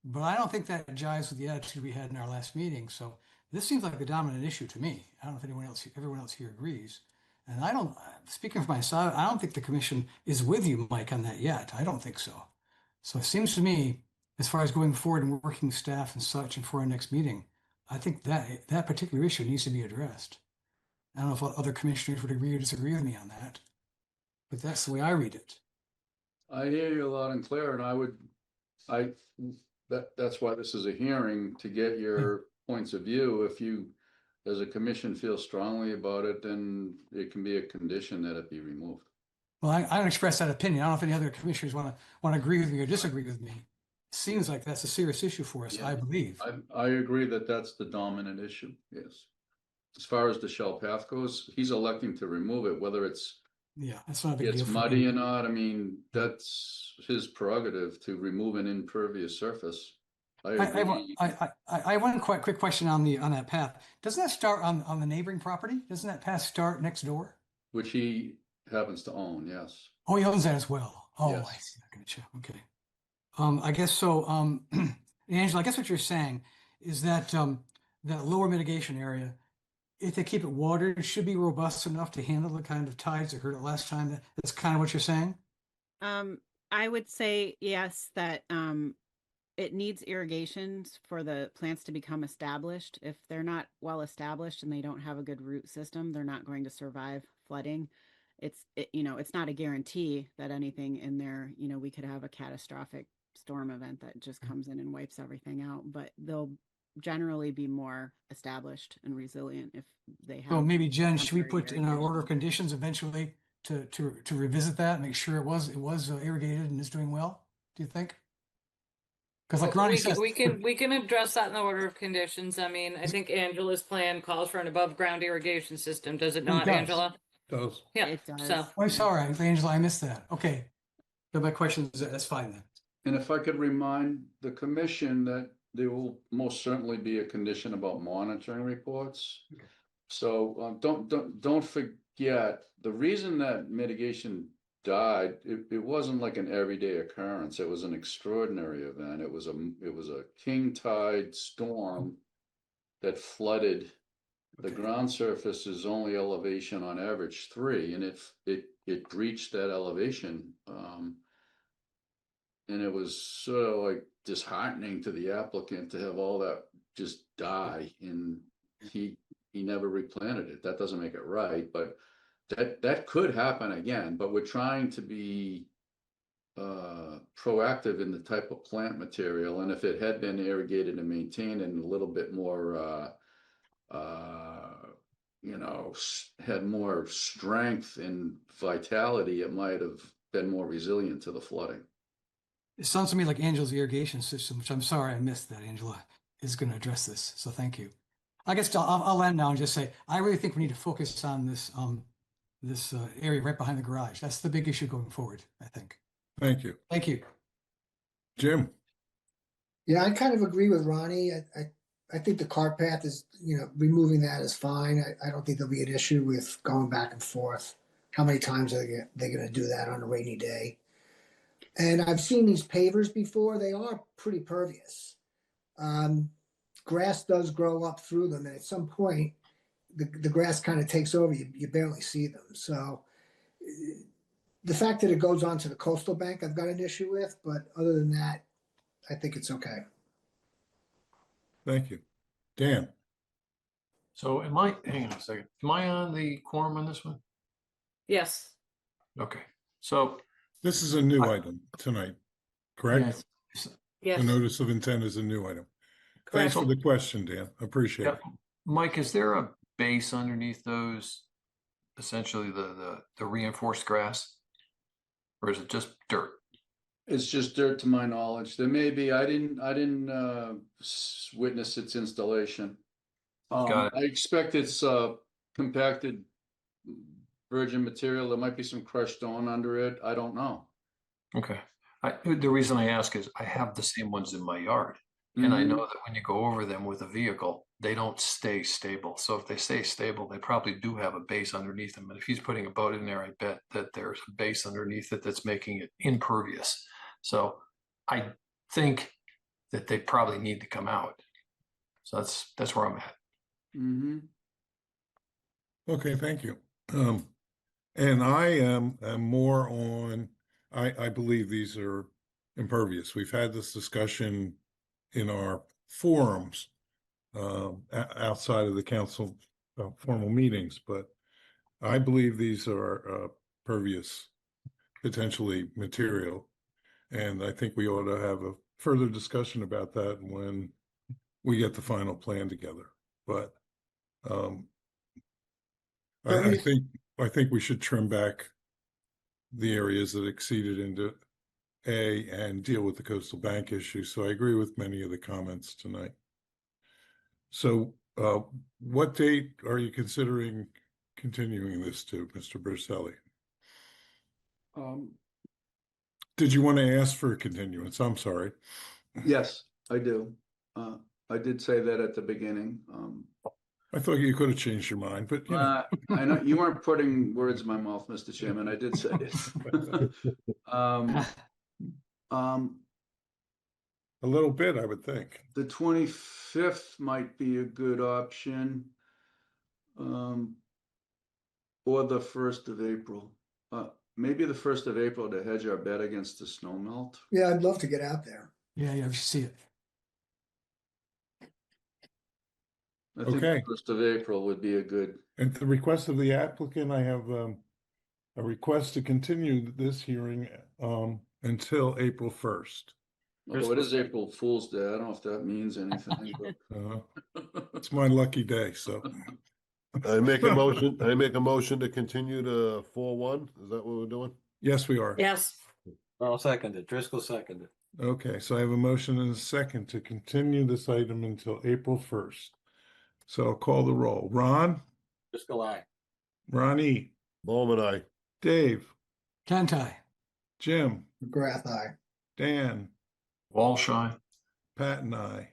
G: But I don't think that jives with the attitude we had in our last meeting. So this seems like the dominant issue to me. I don't know if everyone else here agrees. And I don't, speaking for myself, I don't think the commission is with you, Mike, on that yet. I don't think so. So it seems to me, as far as going forward and working with staff and such and for our next meeting, I think that particular issue needs to be addressed. I don't know if other commissioners would agree or disagree with me on that, but that's the way I read it.
I: I hear you loud and clear, and that's why this is a hearing, to get your points of view. If you, as a commission, feel strongly about it, then it can be a condition that it be removed.
G: Well, I don't express that opinion. I don't know if any other commissioners want to agree with me or disagree with me. It seems like that's a serious issue for us, I believe.
I: I agree that that's the dominant issue, yes. As far as the shell path goes, he's electing to remove it, whether it's
G: that's not a big deal for
I: muddy
G: me.
I: or not. I mean, that's his prerogative to remove an impervious surface. I
G: have one quick question on that path. Doesn't that start on the neighboring property? Doesn't that path start next door?
I: Which he happens to own, yes.
G: Oh, he owns that as well. Oh,
I: yes.
G: I see. Gotcha. Okay. I guess so. Angela, I guess what you're saying is that that lower mitigation area if they keep it watered, it should be robust enough to handle the kind of tides that hurt it last time. That's kind of what you're saying?
J: I would say yes, that it needs irrigations for the plants to become established. If they're not well established and they don't have a good root system, they're not going to survive flooding. It's not a guarantee that anything in there, we could have a catastrophic storm event that just comes in and wipes everything out, but they'll generally be more established and resilient if they have.
G: So maybe, Jen, should we
J: temporary
G: put in our
J: irrigation.
G: order of conditions eventually to revisit that, make sure it was irrigated and is doing well? Do you think? Because like Ronnie says,
B: we can address that in the order of conditions. I mean, I think Angela's plan calls for an above ground irrigation system, does it not,
G: does.
B: Angela?
A: Does.
B: Yeah,
J: It does.
B: so
G: oh, sorry, Angela, I missed that. Okay. So my question is, that's fine then.
I: And if I could remind the commission that there will most certainly be a condition about monitoring reports. So don't forget, the reason that mitigation died, it wasn't like an everyday occurrence. It was an extraordinary event. It was a king tide storm that flooded. The
G: Okay.
I: ground surface is only elevation on average 3, and it breached that elevation. And it was sort of like disheartening to the applicant to have all that just die, and he never replanted it. That doesn't make it right, but that could happen again. But we're trying to be proactive in the type of plant material, and if it had been irrigated and maintained and a little bit more had more strength and vitality, it might have been more resilient to the flooding.
G: It sounds to me like Angela's irrigation system, which I'm sorry I missed that, Angela, is going to address this. So thank you. I guess I'll end now and just say, I really think we need to focus on this area right behind the garage. That's the big issue going forward, I think.
A: Thank you.
G: Thank you.
A: Jim?
K: Yeah, I kind of agree with Ronnie. I think the cart path is, removing that is fine. I don't think there'll be an issue with going back and forth. How many times are they going to do that on a rainy day? And I've seen these pavers before. They are pretty pervious. Grass does grow up through them, and at some point, the grass kind of takes over. You barely see them. So the fact that it goes onto the coastal bank, I've got an issue with. But other than that, I think it's okay.
A: Thank you. Dan?
D: So hang on a second. Am I on the quorum on this one?
B: yes.
D: Okay. So
A: This is a new item tonight, correct?
D: yes.
B: Yes.
A: The notice of intent is a new item. Thanks for the question, Dan. Appreciate it.
D: Mike, is there a base underneath those, essentially the reinforced grass? Or is it just dirt?
I: It's just dirt to my knowledge. There may be, I didn't witness its installation.
D: Got it.
I: I expect it's compacted virgin material. There might be some crushed stone under it. I don't know.
D: Okay. The reason I ask is I have the same ones in my yard. And I know that when you go over them with a vehicle, they don't stay stable. So if they stay stable, they probably do have a base underneath them. And if he's putting a boat in there, I bet that there's a base underneath it that's making it impervious. So I think that they probably need to come out. So that's where I'm at.
I: Mm-hmm.
A: Okay, thank you. And I am more on, I believe these are impervious. We've had this discussion in our forums outside of the council formal meetings, but I believe these are pervious, potentially material. And I think we ought to have a further discussion about that when we get the final plan together. But I think we should trim back the areas that exceeded into A and deal with the coastal bank issue. So I agree with many of the comments tonight. So what date are you considering continuing this to, Mr. Berselli? Did you want to ask for a continuance? I'm sorry.
I: Yes, I do. I did say that at the beginning.
A: I thought you could have changed your mind, but you know.
I: I know you weren't putting words in my mouth, Mr. Chairman. I did say it.
A: A little bit, I would think.
I: The 25th might be a good option. Or the 1st of April. Maybe the 1st of April to hedge our bet against the snow melt.
K: Yeah, I'd love to get out there.
G: Yeah, you see it.
I: I think
A: Okay.
I: the 1st of April would be a good.
A: At the request of the applicant, I have a request to continue this hearing until April 1st.
I: Although it is April Fool's Day, I don't know if that means anything.
A: It's my lucky day, so.
F: I make a motion to continue to 4-1. Is that what we're doing?
A: Yes, we are.
B: Yes.
E: I'll second it. Driscoll seconded.
A: Okay, so I have a motion and a second to continue this item until April 1st. So I'll call the roll. Ron?
E: Driscoll, aye.
A: Ronnie?
F: Bowman, aye.
A: Dave?
G: Can't
A: Jim?
K: McGrath, aye.
A: Dan?
D: Walsh, aye.
A: Pat and I.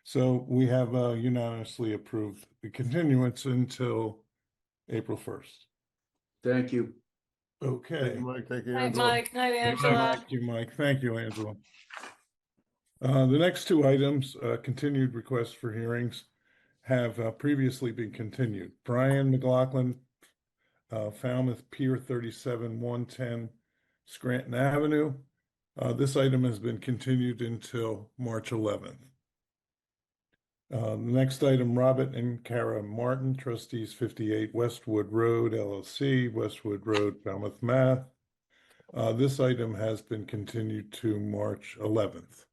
A: So we have unanimously approved the continuance until April 1st.
I: Thank you.
A: Okay.
F: Thank you, Mike. Thank you,
B: Night,
F: Angela.
B: Mike. Night, Angela.
A: Thank you, Mike. Thank you, Angela. The next two items, continued requests for hearings, have previously been continued. Brian McLaughlin, Falmouth Pier 37, 110 Scranton Avenue. This item has been continued until March 11th. The next item, Robert and Kara Martin, trustees 58 Westwood Road, LLC, Westwood Road, Falmouth, Mass. This item has been continued to March 11th.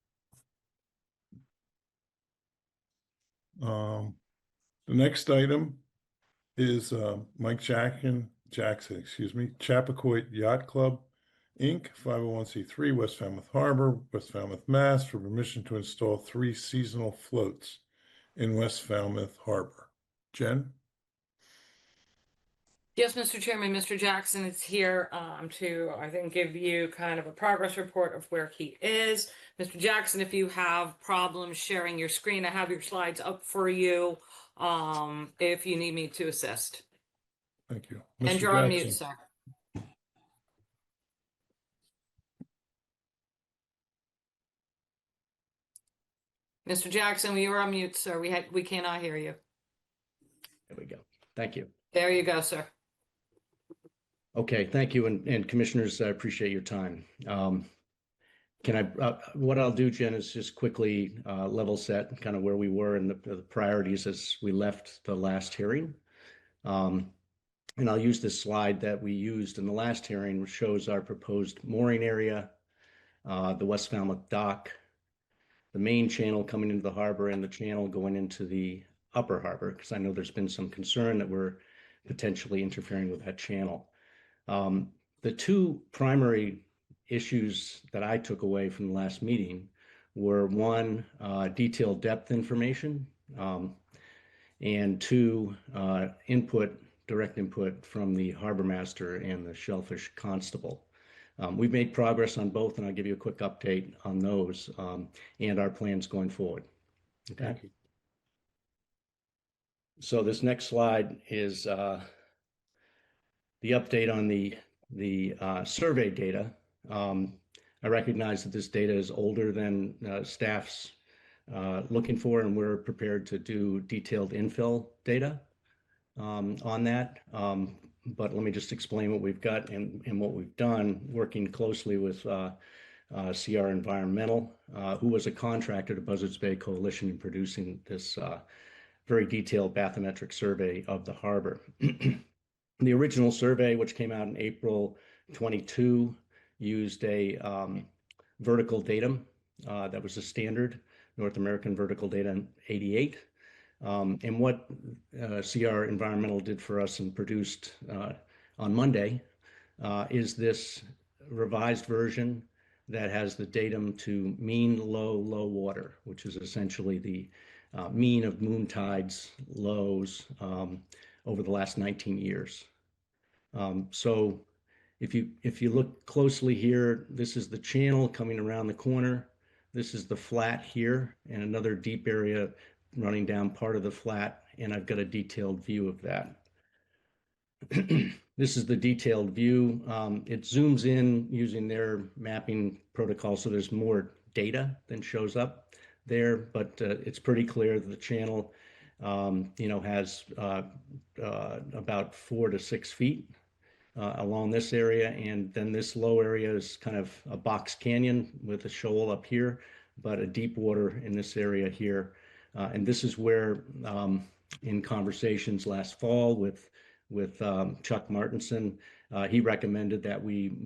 A: The next item is Mike Jackson, Chappaquiddick Yacht Club, Inc., 501c3, West Falmouth Harbor, West Falmouth, Mass., for permission to install 3 seasonal floats in West Falmouth Harbor. Jen?
B: Yes, Mr. Chairman, Mr. Jackson is here to, I think, give you kind of a progress report of where he is. Mr. Jackson, if you have problems sharing your screen, I have your slides up for you if you need me to assist.
A: Thank you.
B: And
A: Mr.
B: you're on mute,
A: Jackson.
B: sir. Mr. Jackson, you are on mute, sir. We cannot hear you.
L: There we go. Thank you.
B: There you go, sir.
L: Okay, thank you. And commissioners, I appreciate your time. What I'll do, Jen, is just quickly level set kind of where we were and the priorities as we left the last hearing. And I'll use this slide that we used in the last hearing, which shows our proposed mooring area, the West Falmouth dock, the main channel coming into the harbor, and the channel going into the upper harbor, because I know there's been some concern that we're potentially interfering with that channel. The two primary issues that I took away from the last meeting were, one, detailed depth information, and two, direct input from the harbor master and the shellfish constable. We've made progress on both, and I'll give you a quick update on those and our plans going forward. Okay.
A: Thank you.
L: So this next slide is the update on the survey data. I recognize that this data is older than staff's looking for, and we're prepared to do detailed infill data on that. But let me just explain what we've got and what we've done, working closely with CR Environmental, who was a contractor to Buzzards Bay Coalition in producing this very detailed bathymetric survey of the harbor. The original survey, which came out in April 22, used a vertical datum that was a standard North American vertical datum 88. And what CR Environmental did for us and produced on Monday is this revised version that has the datum to mean low water, which is essentially the mean of moon tides, lows over the last 19 years. So if you look closely here, this is the channel coming around the corner. This is the flat here, and another deep area running down part of the flat, and I've got a detailed view of that. This is the detailed view. It zooms in using their mapping protocol, so there's more data than shows up there, but it's pretty clear that the channel has about 4 to 6 feet along this area. And then this low area is kind of a box canyon with a shoal up here, but a deep water in this area here. And this is where, in conversations last fall with Chuck Martinson, he recommended that we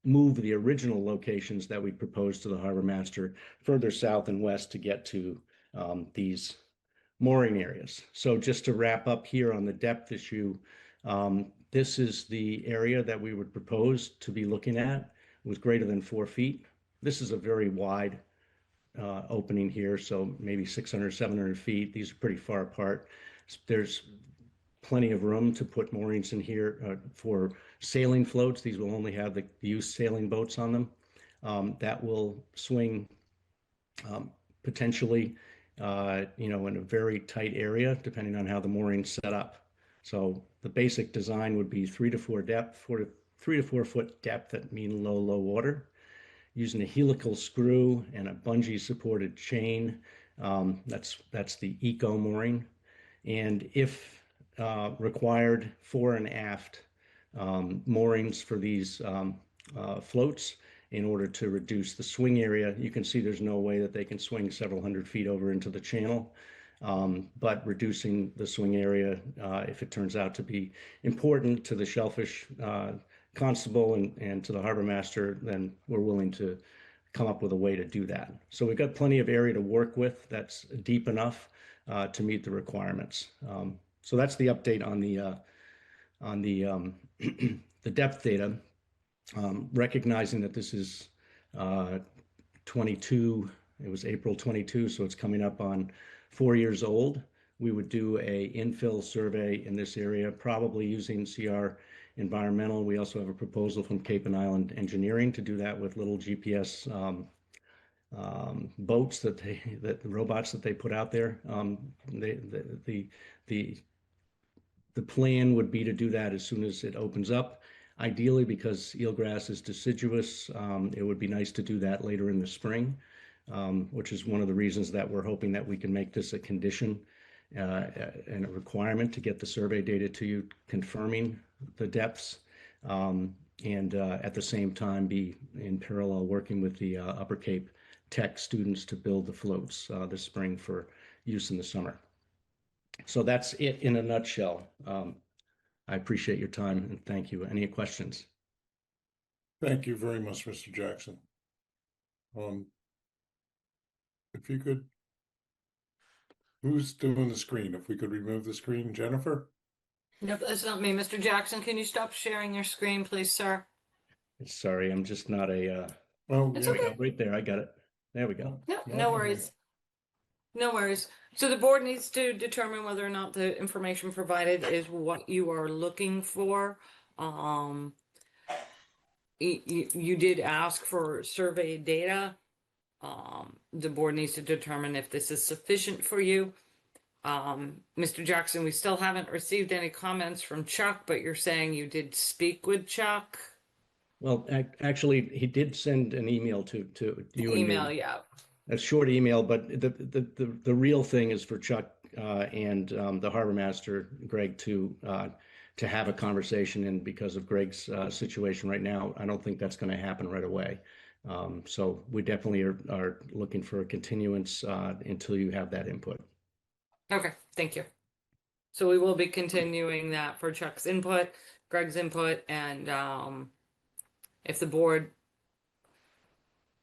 L: move the original locations that we proposed to the harbor master further south and west to get to these mooring areas. So just to wrap up here on the depth issue, this is the area that we would propose to be looking at. It was greater than 4 feet. This is a very wide opening here, so maybe 600, 700 feet. These are pretty far apart. There's plenty of room to put moorings in here for sailing floats. These will only have the used sailing boats on them. That will swing potentially, in a very tight area, depending on how the mooring's set up. So the basic design would be 3 to 4 foot depth at mean low water, using a helical screw and a bungee supported chain. That's the eco mooring. And if required, fore and aft moorings for these floats in order to reduce the swing area. You can see there's no way that they can swing several hundred feet over into the channel, but reducing the swing area, if it turns out to be important to the shellfish constable and to the harbor master, then we're willing to come up with a way to do that. So we've got plenty of area to work with that's deep enough to meet the requirements. So that's the update on the the depth data. Recognizing that this is 22, it was April 22, so it's coming up on 4 years old. We would do a infill survey in this area, probably using CR Environmental. We also have a proposal from Cape and Island Engineering to do that with little GPS boats the robots that they put out there. The plan would be to do that as soon as it opens up. Ideally, because eelgrass is deciduous, it would be nice to do that later in the spring, which is one of the reasons that we're hoping that we can make this a condition and a requirement to get the survey data to you, confirming the depths, and at the same time be in parallel working with the Upper Cape Tech students to build the floats this spring for use in the summer. So that's it in a nutshell. I appreciate your time and thank you. Any questions?
A: Thank you very much, Mr. Jackson. If you could, who's doing the screen? If we could remove the screen, Jennifer?
B: No, that's not me. Mr. Jackson, can you stop sharing your screen, please, sir?
L: Sorry, I'm just not a,
A: Oh,
B: It's
A: yeah.
B: okay.
L: right there. I got it. There we go.
B: No, no worries. No worries. So the board needs to determine whether or not the information provided is what you are looking for. You did ask for survey data. The board needs to determine if this is sufficient for you. Mr. Jackson, we still haven't received any comments from Chuck, but you're saying you did speak with Chuck?
L: Well, actually, he did send an email to you and me.
B: Email, yeah.
L: A short email, but the real thing is for Chuck and the harbor master, Greg, to have a conversation. And because of Greg's situation right now, I don't think that's going to happen right away. So we definitely are looking for a continuance until you have that input.
B: Okay, thank you. So we will be continuing that for Chuck's input, Greg's input, and if the board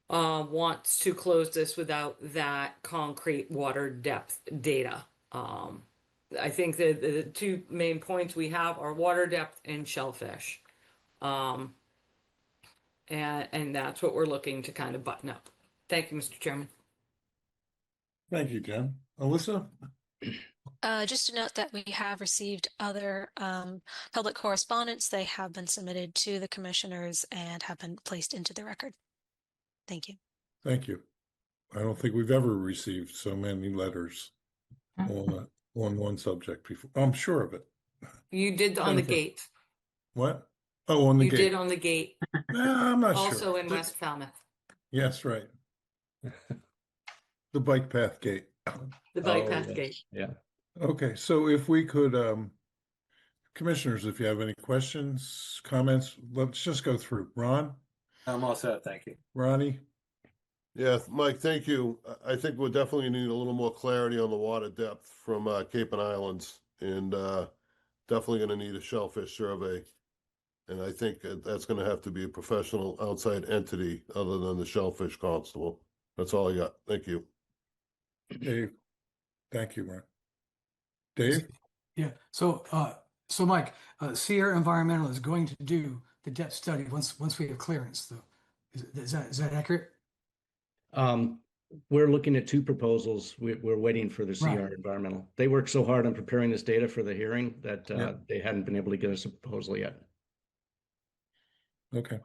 B: wants to close this without that concrete water depth data. I think that the two main points we have are water depth and shellfish. And that's what we're looking to kind of button up. Thank you, Mr. Chairman.
A: Thank you, Jen. Alyssa?
H: Just to note that we have received other public correspondence. They have been submitted to the commissioners and have been placed into the record. Thank you.
A: Thank you. I don't think we've ever received so many letters on one subject before. I'm sure of it.
B: You did on the
A: Jennifer.
B: gate.
A: What? Oh, on the
B: You
A: gate.
B: did on the gate.
A: I'm not
B: Also
A: sure.
B: in West Falmouth.
A: Yes, right. The bike path gate.
B: The bike
L: Oh,
B: path
L: yes.
B: gate.
L: Yeah.
A: Okay, so if we could, commissioners, if you have any questions, comments, let's just go through. Ron,
E: I'm all set, thank you.
A: Ronnie,
F: Yeah, Mike, thank you. I think we'll definitely need a little more clarity on the water depth from Cape and Islands, and definitely going to need a shellfish survey. And I think that's going to have to be a professional outside entity other than the shellfish constable. That's all I got. Thank you.
A: Dave. Thank you, Ron. Dave?
G: Yeah. So, Mike, Sierra Environmental is going to do the depth study once we have clearance, though. Is that accurate?
L: We're looking at two proposals. We're waiting for the CR
G: Right.
L: Environmental. They worked so hard on preparing this data for the hearing that
A: Yeah.
L: they hadn't been able to get us a proposal yet.
A: Okay.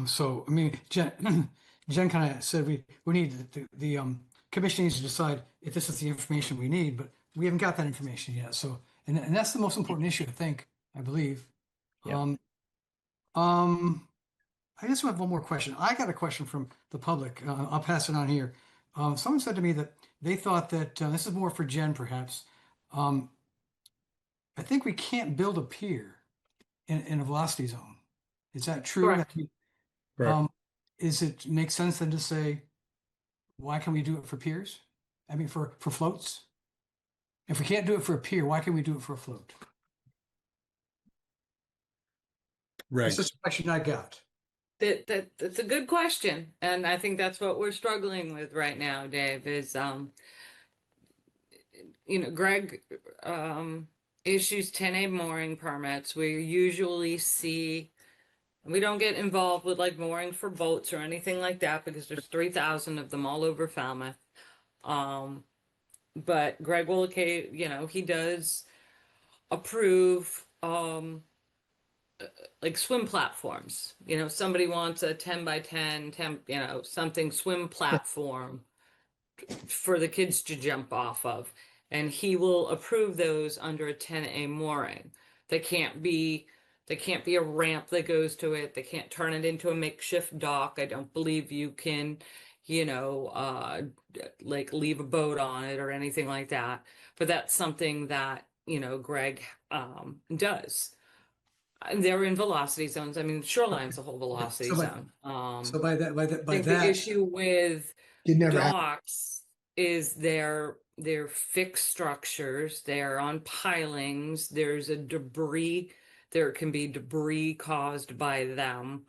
G: So, I mean, Jen kind of said we need the commission needs to decide if this is the information we need, but we haven't got that information yet. So, and that's the most important issue, I believe.
L: Yeah.
G: I just have one more question. I got a question from the public. I'll pass it on here. Someone said to me that they thought that this is more for Jen, perhaps. I think we can't build a pier in a velocity zone. Is that true?
B: Correct.
A: Correct.
G: Is it make sense then to say, why can we do it for piers? I mean, for floats? If we can't do it for a pier, why can we do it for a float?
A: Right.
G: That's just a question I got.
B: That's a good question, and I think that's what we're struggling with right now, Dave, is Greg issues 10A mooring permits. We usually see, we don't get involved with like mooring for boats or anything like that because there's 3,000 of them all over Falmouth. But Greg will, he does approve like swim platforms. Somebody wants a 10 by 10, something swim platform for the kids to jump off of. And he will approve those under a 10A mooring. They can't be a ramp that goes to it. They can't turn it into a makeshift dock. I don't believe you can, like leave a boat on it or anything like that. But that's something that, Greg does. They're in velocity zones. I mean, shoreline's a whole velocity zone.
G: So by
B: I think the issue with docks is they're fixed structures. They're on pilings. There can be debris caused by them.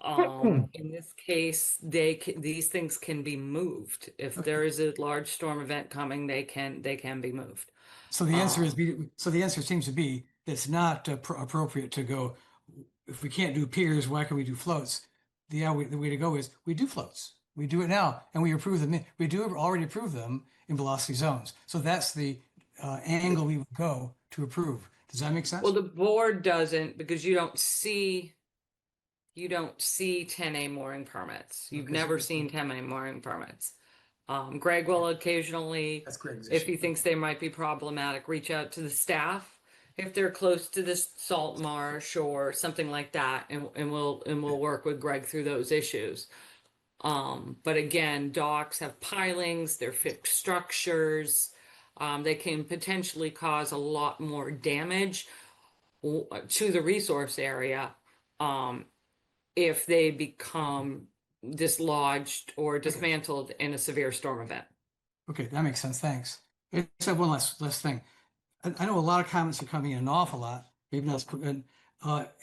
B: In this case, these things can be moved. If there is a large storm event coming, they can be moved.
G: So the answer the answer seems to be that it's not appropriate to go. If we can't do piers, why can we do floats? The way to go is we do floats. We do it now, and we approve them. We do already approve them in velocity zones. So that's the angle we would go to approve. Does that make sense?
B: Well, the board doesn't, because you don't see 10A mooring permits. You've never seen 10A mooring permits. Greg will occasionally, if he thinks they might be problematic, reach out to the staff if they're close to this salt marsh or something like that, and we'll work with Greg through those issues. But again, docks have pilings, they're fixed structures. They can potentially cause a lot more damage to the resource area if they become dislodged or dismantled in a severe storm event.
G: Okay, that makes sense. Thanks. I just have one last thing. I know a lot of comments are coming in, an awful lot. Maybe not as good.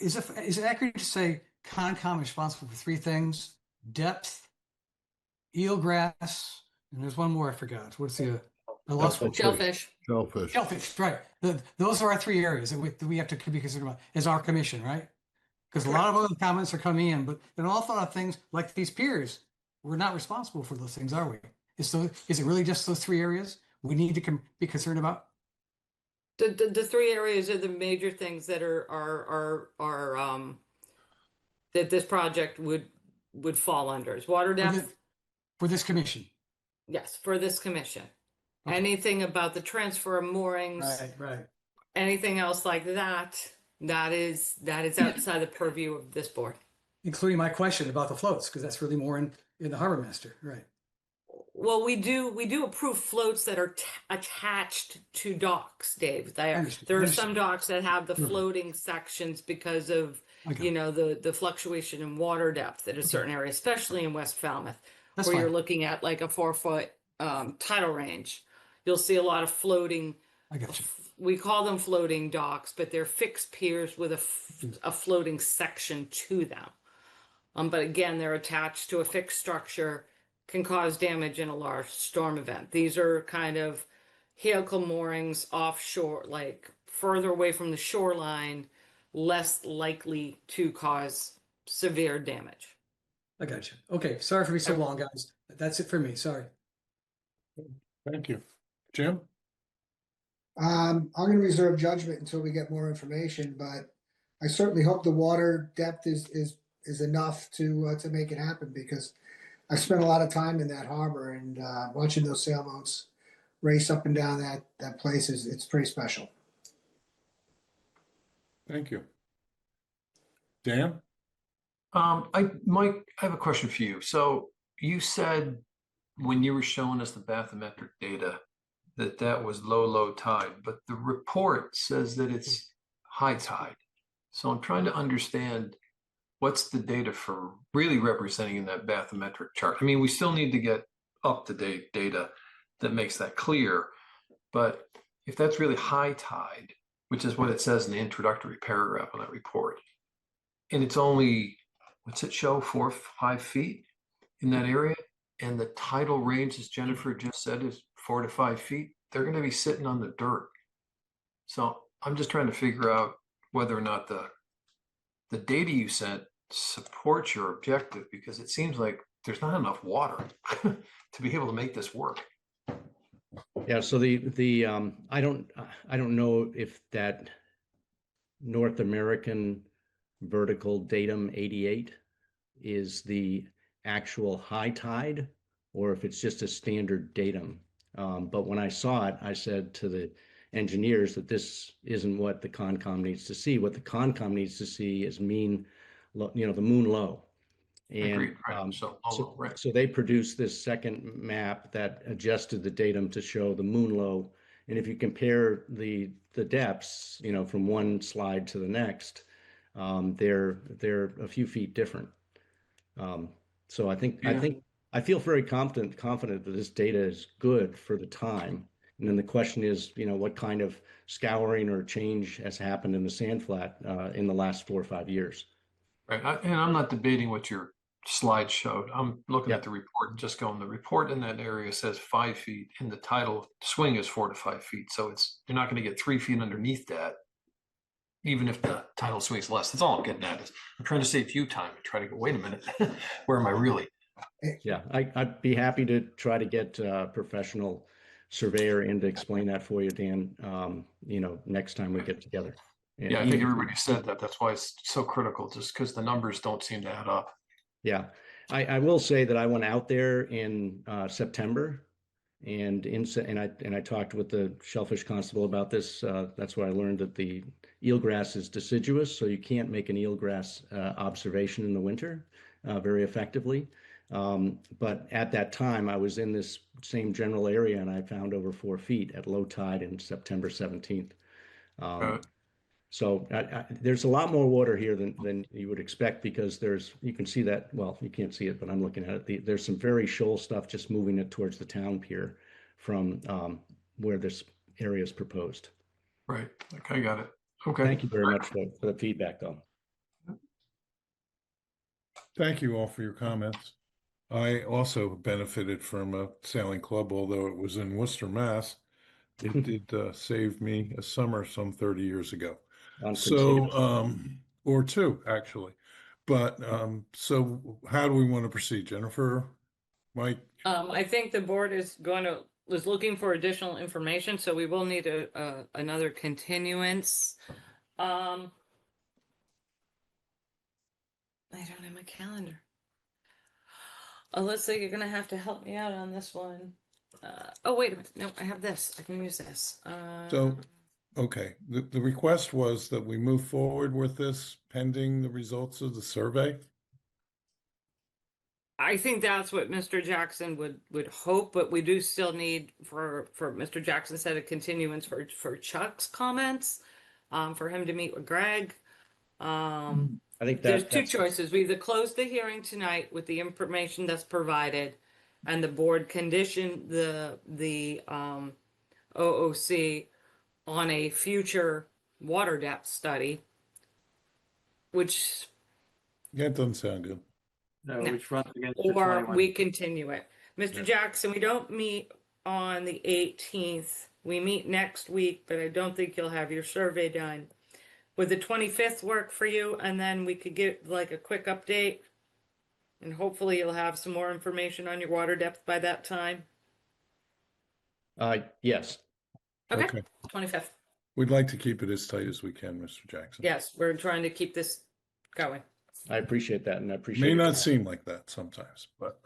G: Is it accurate to say Concom is responsible for three things: depth, eelgrass, and there's one more I forgot. What's the I lost one.
B: Shellfish.
G: Shellfish, right. Those are our three areas that we have to be concerned about as our commission, right? Because a lot of other comments are coming in, but an awful lot of things like these piers, we're not responsible for those things, are we? Is it really just those three areas we need to be concerned about?
B: The three areas are the major things that are that this project would fall under. Is water depth
G: for this commission.
B: Yes, for this commission.
G: Okay.
B: Anything about the transfer of moorings,
G: right.
B: Anything else like that, that is outside the purview of this board.
G: Including my question about the floats, because that's really more in the harbor master, right?
B: Well, we do approve floats that are attached to docks, Dave.
G: Understood,
B: There are
G: understood.
B: some docks that have the
G: Mhm.
B: floating sections because of,
G: Okay.
B: the fluctuation in water depth at a
G: Okay.
B: certain area, especially in West Falmouth,
G: That's
B: where you're
G: fine.
B: looking at like a 4-foot tidal range. You'll see a lot of floating.
G: I got you.
B: We call them floating docks, but they're fixed piers with a floating section to them. But again, they're attached to a fixed structure, can cause damage in a large storm event. These are kind of helical moorings offshore, like further away from the shoreline, less likely to cause severe damage.
G: I got you. Okay. Sorry for being so long, guys. That's it for me. Sorry.
A: Thank you. Jim?
K: I'm going to reserve judgment until we get more information, but I certainly hope the water depth is enough to make it happen, because I've spent a lot of time in that harbor, and watching those sailboats race up and down that place it's pretty special.
A: Thank you. Dan?
D: Mike, I have a question for you. So you said when you were showing us the bathymetric data that was low tide, but the report says that it's high tide. So I'm trying to understand what's the data for really representing in that bathymetric chart. I mean, we still need to get up-to-date data that makes that clear, but if that's really high tide, which is what it says in the introductory paragraph on that report, and it's only, what's it show, 4 or 5 feet in that area, and the tidal range, as Jennifer just said, is 4 to 5 feet, they're going to be sitting on the dirt. So I'm just trying to figure out whether or not the data you sent supports your objective, because it seems like there's not enough water to be able to make this work.
L: Yeah, so I don't know if that North American vertical datum 88 is the actual high tide, or if it's just a standard datum. But when I saw it, I said to the engineers that this isn't what the Concom needs to see. What the Concom needs to see is mean, the moon low. And
D: Agreed, right.
L: so they produced this second map that adjusted the datum to show the moon low. And if you compare the depths, from one slide to the next, they're a few feet different. So I feel very confident that this data is good for the time. And then the question is, what kind of scouring or change has happened in the sand flat in the last 4 or 5 years?
D: Right, and I'm not debating what your slide showed. I'm looking
L: Yeah.
D: at the report and just going, the report in that area says 5 feet, and the tidal swing is 4 to 5 feet. So you're not going to get 3 feet underneath that, even if the tidal swing is less. That's all I'm getting at. Is I'm trying to save you time and try to go, wait a minute, where am I really?
L: Yeah, I'd be happy to try to get a professional surveyor in to explain that for you, Dan, next time we get together. And
D: Yeah, I think everybody said that. That's why it's so critical, just because the numbers don't seem to add up.
L: Yeah, I will say that I went out there in September, and I talked with the shellfish constable about this. That's where I learned that the eelgrass is deciduous, so you can't make an eelgrass observation in the winter very effectively. But at that time, I was in this same general area, and I found over 4 feet at low tide in September 17th. So there's a lot more water here than you would expect, because you can see that, well, you can't see it, but I'm looking at it. There's some very shoal stuff just moving it towards the town pier from where this area is proposed.
D: Right. Okay, got it. Okay.
L: Thank you very much for the feedback, though.
A: Thank you all for your comments. I also benefited from a sailing club, although it was in Worcester, Mass. It did save me a summer some 30 years ago. So, or 2 actually. But so how do we want to proceed, Jennifer? Mike?
B: I think the board is looking for additional information, so we will need another continuance. I don't have my calendar. Alyssa, you're gonna have to help me out on this one. Oh, wait a minute. No, I have this. I can use this.
A: So, okay. The request was that we move forward with this pending the results of the survey.
B: I think that's what Mr. Jackson would hope, but we do still need for Mr. Jackson said a continuance for Chuck's comments, for him to meet with Greg.
L: I think
B: There's
L: that
B: two
L: that's
B: choices. We either close the hearing tonight with the information that's provided, and the board condition the OOC on a future water depth study, which
A: Yeah, it doesn't sound good.
E: No,
B: No.
E: which runs against the
B: or
E: 21.
B: we continue it. Mr.
E: Yeah.
B: Jackson, we don't meet on the 18th. We meet next week, but I don't think you'll have your survey done. Would the 25th work for you? And then we could get like a quick update. And hopefully you'll have some more information on your water depth by that time.
L: yes.
B: Okay. 25th.
A: We'd like to keep it as tight as we can, Mr. Jackson.
B: Yes, we're trying to keep this going.
L: I appreciate that, and I appreciate
A: May
L: your
A: not
L: time.
A: seem like that sometimes, but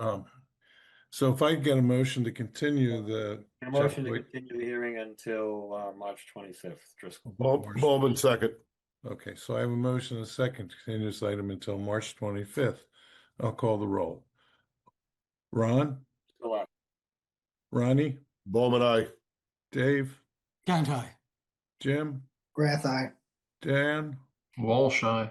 A: so if I get a motion to continue the
E: A motion to
A: Wait.
E: continue the hearing until March 25th, Driscoll.
F: Bowman second.
A: Okay, so I have a motion and a second to continue this item until March 25th. I'll call the roll. Ron,
E: Still up.
A: Ronnie,
F: Bowman, aye.
A: Dave,
G: Gantai.
A: Jim,
K: Grath, aye.
A: Dan,
D: Walsh, aye.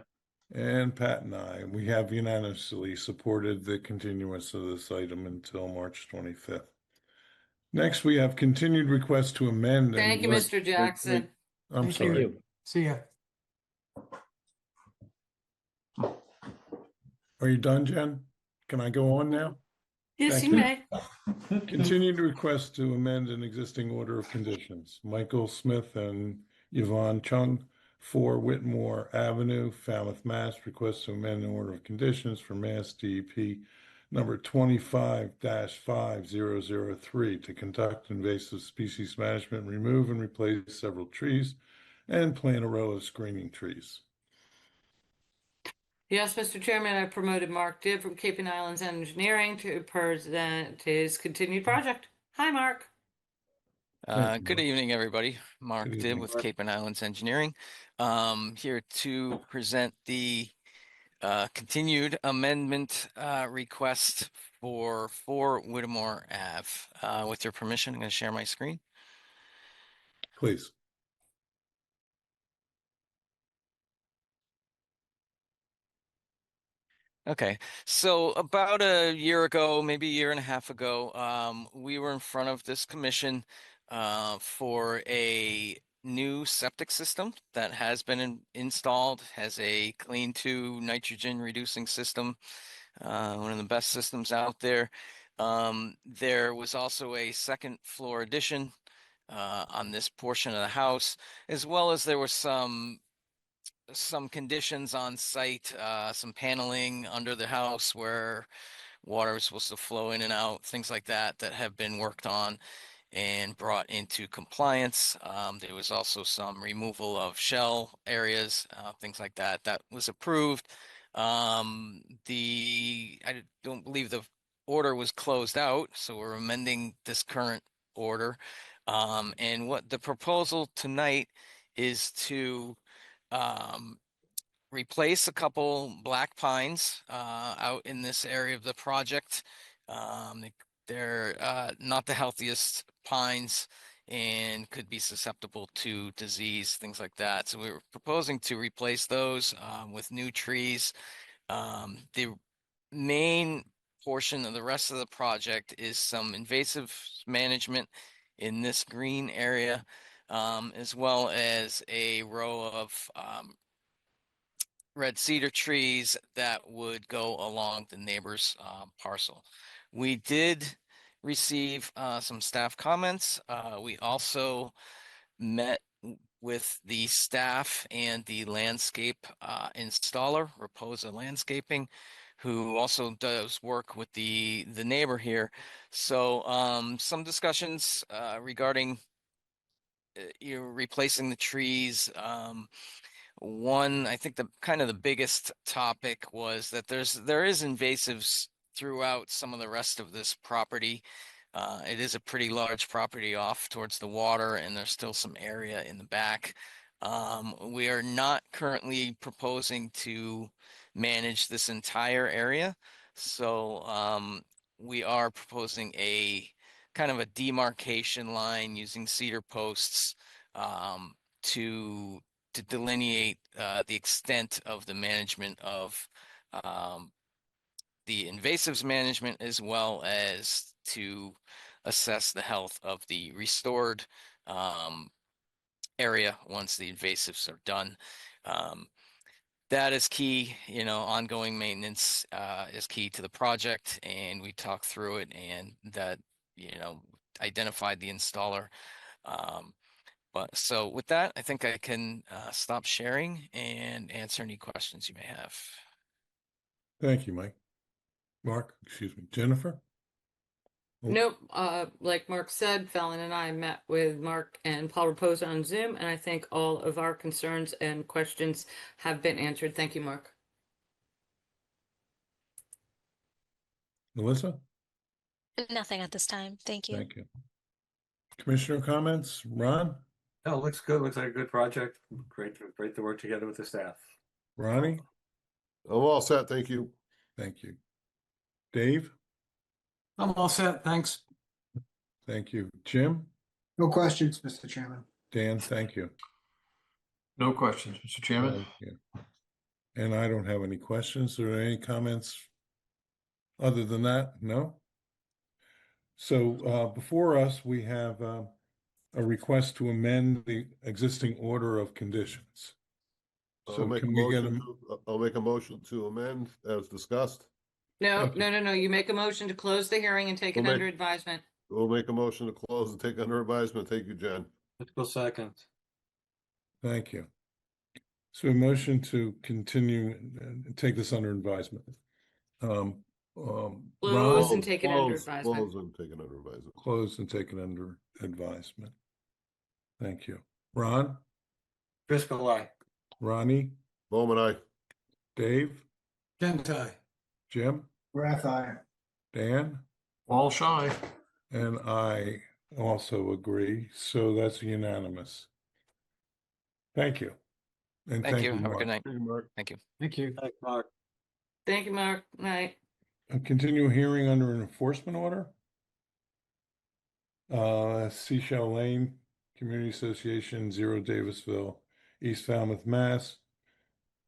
A: and Pat and I. We have unanimously supported the continuance of this item until March 25th. Next, we have continued request to amend.
B: Thank you, Mr. Jackson.
A: I'm
G: Thank
A: sorry.
L: you.
G: See ya.
A: Are you done, Jen? Can I go on now?
B: Yes,
A: Thank
B: you
A: you.
B: may.
A: Continued request to amend an existing order of conditions. Michael Smith and Yvonne Chung, 4 Whitmore Avenue, Falmouth, Mass. Request to amend an order of conditions for Mass DEP number 25-5003 to conduct invasive species management, remove and replace several trees, and plant a row of screening trees.
B: Yes, Mr. Chairman, I promoted Mark Dibb from Cape and Islands Engineering to present his continued project. Hi, Mark.
A: Thank you,
M: Good
A: Mark.
M: evening, everybody. Mark
A: Good
M: Dibb
A: evening.
M: with Cape and Islands Engineering. Here to present the continued amendment request for 4 Whittemore Ave. With your permission, I'm going to share my screen.
A: Please.
M: Okay, so about a year ago, maybe a year and a half ago, we were in front of this commission for a new septic system that has been installed, has a clean to nitrogen reducing system, one of the best systems out there. There was also a second floor addition on this portion of the house, as well as there was some conditions on site, some paneling under the house where water is supposed to flow in and out, things like that, that have been worked on and brought into compliance. There was also some removal of shell areas, things like that, that was approved. I don't believe the order was closed out, so we're amending this current order. And what the proposal tonight is to replace a couple black pines out in this area of the project. They're not the healthiest pines and could be susceptible to disease, things like that. So we were proposing to replace those with new trees. The main portion of the rest of the project is some invasive management in this green area, as well as a row of red cedar trees that would go along the neighbor's parcel. We did receive some staff comments. We also met with the staff and the landscape installer, Raposa Landscaping, who also does work with the neighbor here. So some discussions regarding replacing the trees. One, I think the biggest topic was that there is invasives throughout some of the rest of this property. It is a pretty large property off towards the water, and there's still some area in the back. We are not currently proposing to manage this entire area. So we are proposing a kind of a demarcation line using cedar posts to delineate the extent of the management of the invasives management, as well as to assess the health of the restored area once the invasives are done. That is key, ongoing maintenance is key to the project, and we talked through it, and that, identified the installer. But so with that, I think I can stop sharing and answer any questions you may have.
A: Thank you, Mike. Mark, excuse me, Jennifer? Oh.
B: Nope. Like Mark said, Fallon and I met with Mark and Paul Raposa on Zoom, and I think all of our concerns and questions have been answered. Thank you, Mark.
A: Melissa?
H: Nothing at this time. Thank you.
A: Thank you. Commissioner comments? Ron?
E: No, it looks good. Looks like a good project. Great to work together with the staff.
A: Ronnie?
F: I'm all set, thank you.
A: Thank you. Dave?
G: I'm all set. Thanks.
A: Thank you. Jim?
K: No questions, Mr. Chairman.
A: Dan, thank you.
D: No questions, Mr. Chairman.
A: Thank you. And I don't have any questions. Are there any comments other than that? No? So before us, we have a request to amend the existing order of conditions. So can we get
F: I'll make a motion to amend as discussed.
B: No,
A: Thank you.
B: no. You make a motion to close the hearing and take it
F: We'll
B: under
F: make-
B: advisement.
F: We'll make a motion to close and take under advisement. Thank you, Jen.
E: Let's go second.
A: Thank you. So a motion to continue and take this under advisement.
B: Close
A: Ron,
B: and take it under advisement.
F: Close and take it under advisement.
A: close and take it under advisement. Thank you. Ron,
E: Driscoll, aye.
A: Ronnie,
F: Bowman, aye.
A: Dave,
G: Gentai.
A: Jim,
K: Rath, aye.
A: Dan,
D: All shy.
A: and I also agree. So that's unanimous. Thank you. And
M: Thank you.
A: you,
M: Have a
A: Mark.
M: good night.
F: Thank you, Mark.
M: Thank you.
G: Thank you.
E: Thanks, Mark.
B: Thank you, Mark. Night.
A: A continue hearing under an enforcement order. Seashell Lane Community Association, 0 Davisville, East Falmouth, Mass.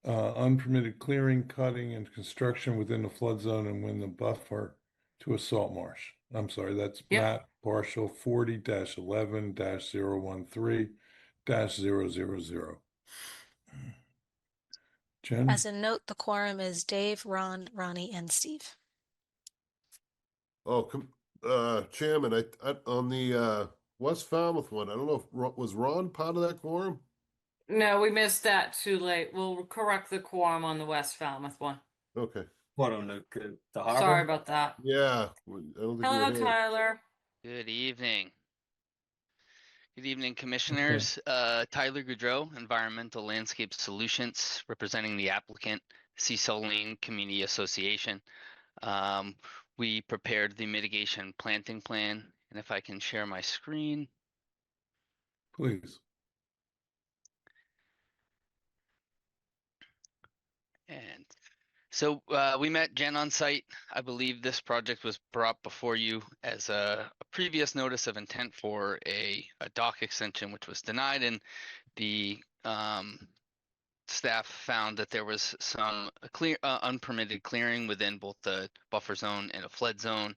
A: Unpermitted clearing, cutting, and construction within the flood zone and within the buffer to a salt marsh. I'm sorry, that's
B: Yep.
A: map partial 40-11-013-000. Jen?
H: As a note, the quorum is Dave, Ron, Ronnie, and Steve.
F: Oh, Chairman, I on the West Falmouth one, I don't know if was Ron part of that quorum?
B: No, we missed that. Too late. We'll correct the quorum on the West Falmouth one.
F: Okay.
E: What on the harbor?
B: Sorry about that.
F: Yeah. I don't think we
B: Hello,
F: were here.
B: Tyler.
N: Good evening. Good evening, commissioners. Tyler Goudreau, Environmental Landscape Solutions, representing the applicant, Cecil Lane Community Association. We prepared the mitigation planting plan, and if I can share my screen.
A: Please.
N: And so we met Jen on site. I believe this project was brought before you as a previous notice of intent for a dock extension, which was denied, and the staff found that there was some unpermitted clearing within both the buffer zone and a flood zone.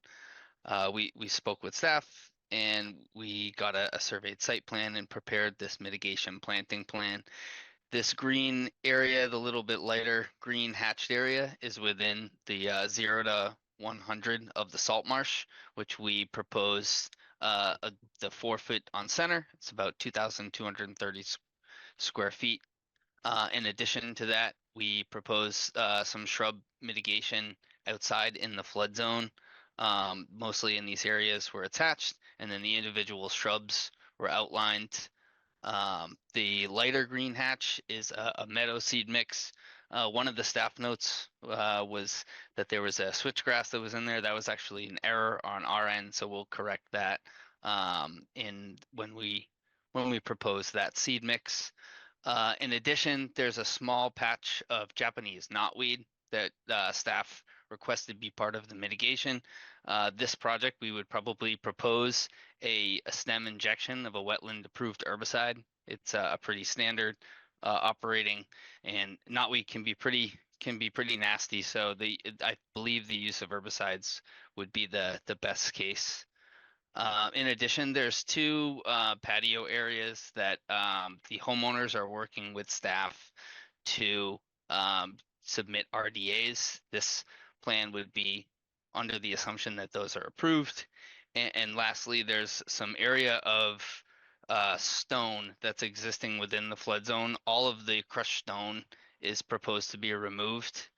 N: We spoke with staff and we got a surveyed site plan and prepared this mitigation planting plan. This green area, the little bit lighter green hatched area, is within the 0 to 100 of the salt marsh, which we proposed the 4 foot on center. It's about 2,230 square feet. In addition to that, we propose some shrub mitigation outside in the flood zone, mostly in these areas where it's hatched, and then the individual shrubs were outlined. The lighter green hatch is a meadow seed mix. One of the staff notes was that there was a switchgrass that was in there. That was actually an error on our end, so we'll correct that when we propose that seed mix. In addition, there's a small patch of Japanese knotweed that staff requested be part of the mitigation. This project, we would probably propose a stem injection of a wetland approved herbicide. It's a pretty standard operating, and knotweed can be pretty nasty. So I believe the use of herbicides would be the best case. In addition, there's two patio areas that the homeowners are working with staff to submit RDAs. This plan would be under the assumption that those are approved. And lastly, there's some area of stone that's existing within the flood zone. All of the crushed stone is proposed to be removed.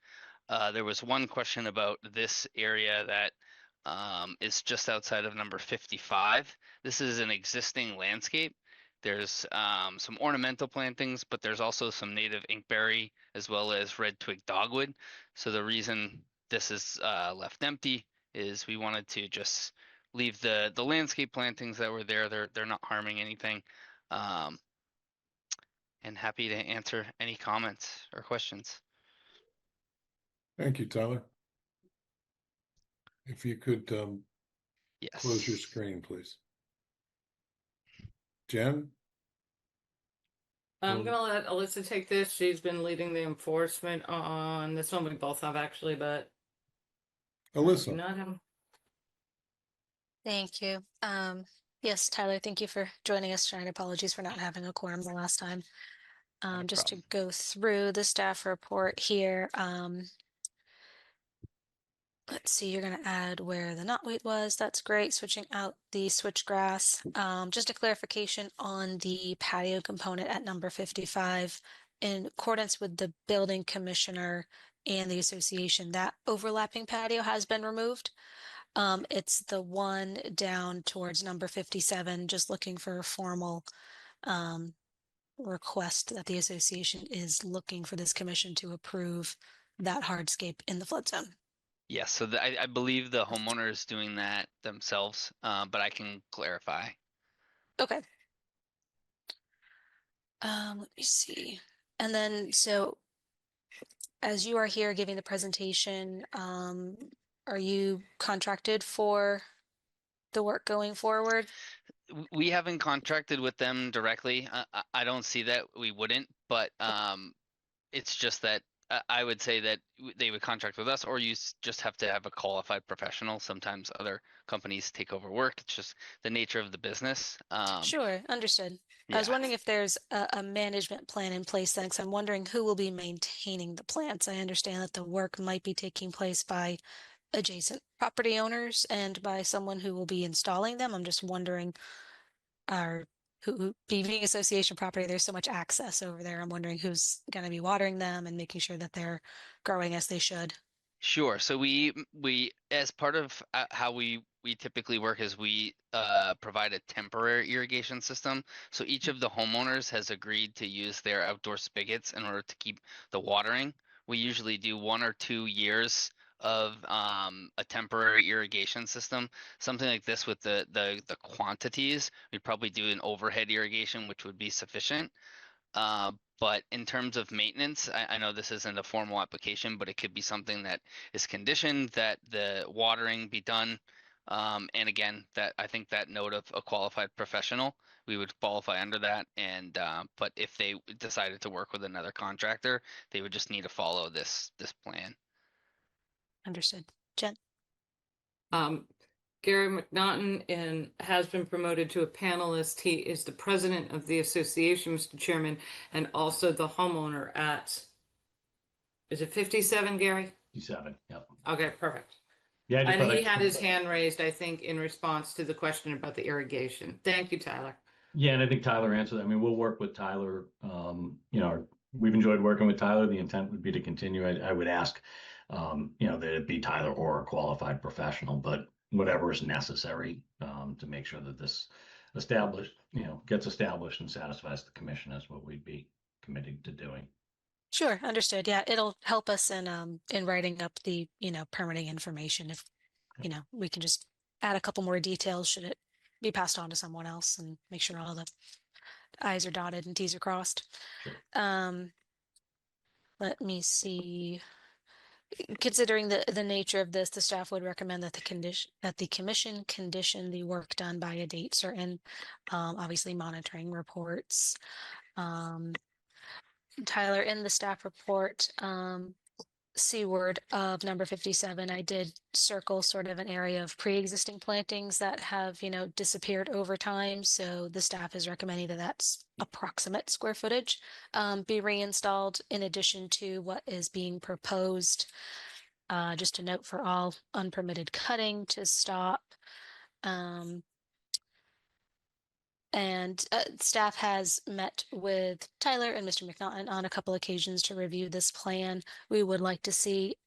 N: There was one question about this area that is just outside of number 55. This is an existing landscape. There's some ornamental plantings, but there's also some native inkberry as well as red twig dogwood. So the reason this is left empty is we wanted to just leave the landscape plantings that were there. They're not harming anything. And happy to answer any comments or questions.
A: Thank you, Tyler. If you could
N: Yes.
A: close your screen, please. Jen?
B: I'm gonna let Alyssa take this. She's been leading the enforcement on this one. We both have actually, but
A: Alyssa?
B: not him.
H: Thank you. Yes, Tyler, thank you for joining us tonight. Apologies for not having a quorum the last time. Just to go through the staff report here. Let's see, you're going to add where the knotweed was. That's great. Switching out the switchgrass. Just a clarification on the patio component at number 55. In accordance with the building commissioner and the association, that overlapping patio has been removed. It's the one down towards number 57, just looking for a formal request that the association is looking for this commission to approve that hardscape in the flood zone.
N: Yes, so I believe the homeowner is doing that themselves, but I can clarify.
H: Okay. Let me see. And then, so as you are here giving the presentation, are you contracted for the work going forward?
N: We haven't contracted with them directly. I don't see that we wouldn't, but it's just that I would say that they would contract with us, or you just have to have a qualified professional. Sometimes other companies take over work. It's just the nature of the business.
H: Sure, understood. I was
N: Yeah.
H: wondering if there's a management plan in place then, because I'm wondering who will be maintaining the plants. I understand that the work might be taking place by adjacent property owners and by someone who will be installing them. I'm just wondering, who being association property, there's so much access over there. I'm wondering who's going to be watering them and making sure that they're growing as they should.
N: Sure. So we as part of how we typically work is we provide a temporary irrigation system. So each of the homeowners has agreed to use their outdoor spigots in order to keep the watering. We usually do 1 or 2 years of a temporary irrigation system. Something like this with the quantities, we'd probably do an overhead irrigation, which would be sufficient. But in terms of maintenance, I know this isn't a formal application, but it could be something that is conditioned that the watering be done. And again, that I think that note of a qualified professional, we would qualify under that. And but if they decided to work with another contractor, they would just need to follow this plan.
H: Understood. Jen?
B: Gary McNaughton has been promoted to a panelist. He is the president of the association, Mr. Chairman, and also the homeowner at, is it 57, Gary?
O: 57, yep.
B: Okay, perfect.
O: Yeah,
B: And he had his hand raised, I think, in response to the question about the irrigation. Thank you, Tyler.
O: Yeah, and I think Tyler answered that. I mean, we'll work with Tyler. We've enjoyed working with Tyler. The intent would be to continue. I would ask, that it be Tyler or a qualified professional, but whatever is necessary to make sure that this gets established and satisfies the commission is what we'd be committing to doing.
H: Sure, understood. Yeah, it'll help us in writing up the, permitting information if, we can just add a couple more details should it be passed on to someone else and make sure all the I's are dotted and T's are crossed.
O: Sure.
H: Let me see. Considering the nature of this, the staff would recommend that the commission condition the work done by a date certain, obviously monitoring reports. Tyler, in the staff report, seaward of number 57, I did circle sort of an area of pre-existing plantings that have, disappeared over time. So the staff is recommending that that's approximate square footage be reinstalled in addition to what is being proposed. Just a note for all unpermitted cutting to stop. And staff has met with Tyler and Mr. McNaughton on a couple occasions to review this plan. We would like to see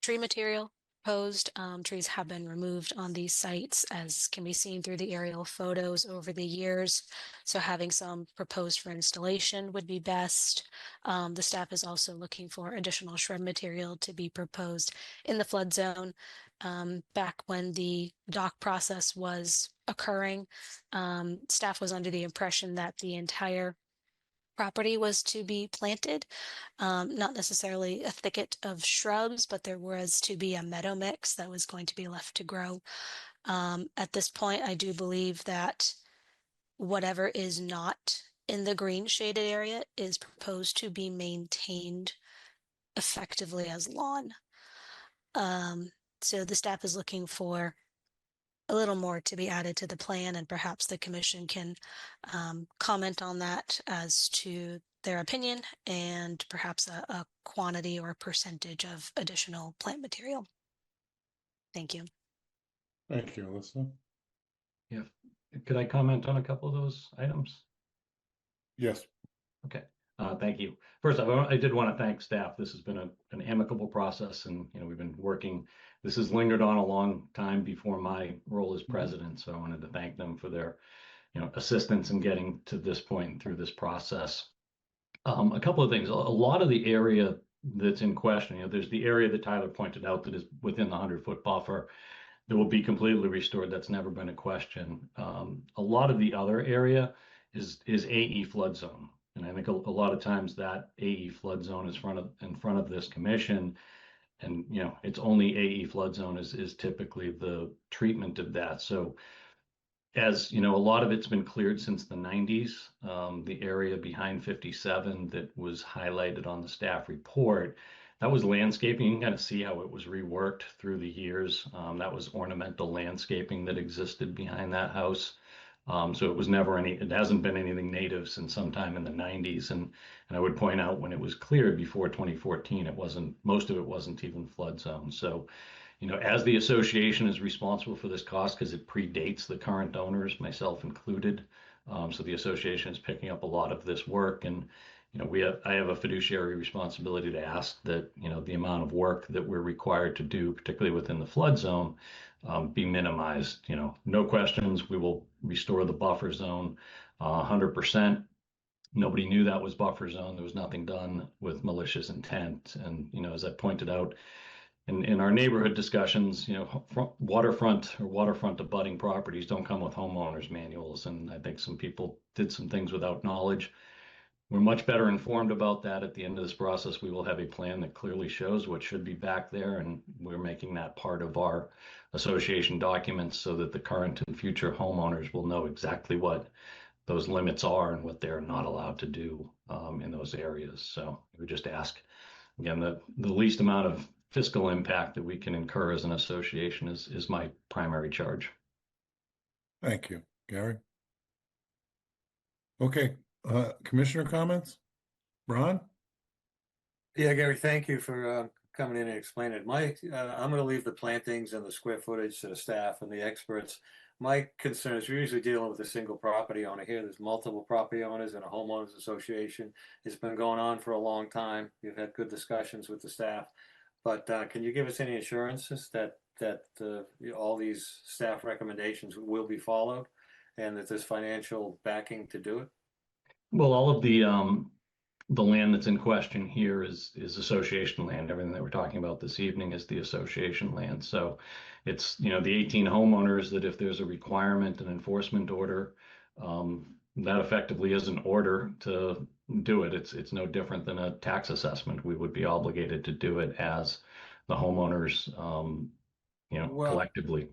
H: tree material proposed. Trees have been removed on these sites, as can be seen through the aerial photos over the years. So having some proposed for installation would be best. The staff is also looking for additional shrub material to be proposed in the flood zone. Back when the dock process was occurring, staff was under the impression that the entire property was to be planted, not necessarily a thicket of shrubs, but there was to be a meadow mix that was going to be left to grow. At this point, I do believe that whatever is not in the green shaded area is proposed to be maintained effectively as lawn. So the staff is looking for a little more to be added to the plan, and perhaps the commission can comment on that as to their opinion and perhaps a quantity or a percentage of additional plant material. Thank you.
A: Thank you, Alyssa.
O: Yeah. Could I comment on a couple of those items?
A: Yes.
O: Okay. Thank you. First, I did want to thank staff. This has been an amicable process, and we've been working. This has lingered on a long time before my role as president, so I wanted to thank them for their assistance in getting to this point through this process. A couple of things. A lot of the area that's in question, there's the area that Tyler pointed out that is within the 100-foot buffer that will be completely restored. That's never been a question. A lot of the other area is AE flood zone. And I think a lot of times that AE flood zone is in front of this commission, and it's only AE flood zone is typically the treatment of that. So as a lot of it's been cleared since the 90s. The area behind 57 that was highlighted on the staff report, that was landscaping. You can kind of see how it was reworked through the years. That was ornamental landscaping that existed behind that house. So it was never it hasn't been anything native since sometime in the 90s. And I would point out when it was cleared before 2014, most of it wasn't even flood zone. So, as the association is responsible for this cost because it predates the current owners, myself included. So the association is picking up a lot of this work, and I have a fiduciary responsibility to ask that the amount of work that we're required to do, particularly within the flood zone, be minimized. No questions. We will restore the buffer zone 100%. Nobody knew that was buffer zone. There was nothing done with malicious intent. And as I pointed out in our neighborhood discussions, waterfront abutting properties don't come with homeowners manuals, and I think some people did some things without knowledge. We're much better informed about that. At the end of this process, we will have a plan that clearly shows what should be back there, and we're making that part of our association documents so that the current and future homeowners will know exactly what those limits are and what they're not allowed to do in those areas. So we just ask, again, the least amount of fiscal impact that we can incur as an association is my primary charge.
A: Thank you, Gary. Okay. Commissioner comments? Ron?
E: Yeah, Gary, thank you for coming in and explaining it. I'm going to leave the plantings and the square footage to the staff and the experts. My concern is we're usually dealing with a single property owner here. There's multiple property owners and a homeowners association. It's been going on for a long time. You've had good discussions with the staff, but can you give us any assurances that all these staff recommendations will be followed and that there's financial backing to do it?
O: Well, all of the land that's in question here is association land. Everything that we're talking about this evening is the association land. So it's, the 18 homeowners that if there's a requirement, an enforcement order, that effectively is an order to do it. It's no different than a tax assessment. We would be obligated to do it as the homeowners,
E: Well-
O: collectively.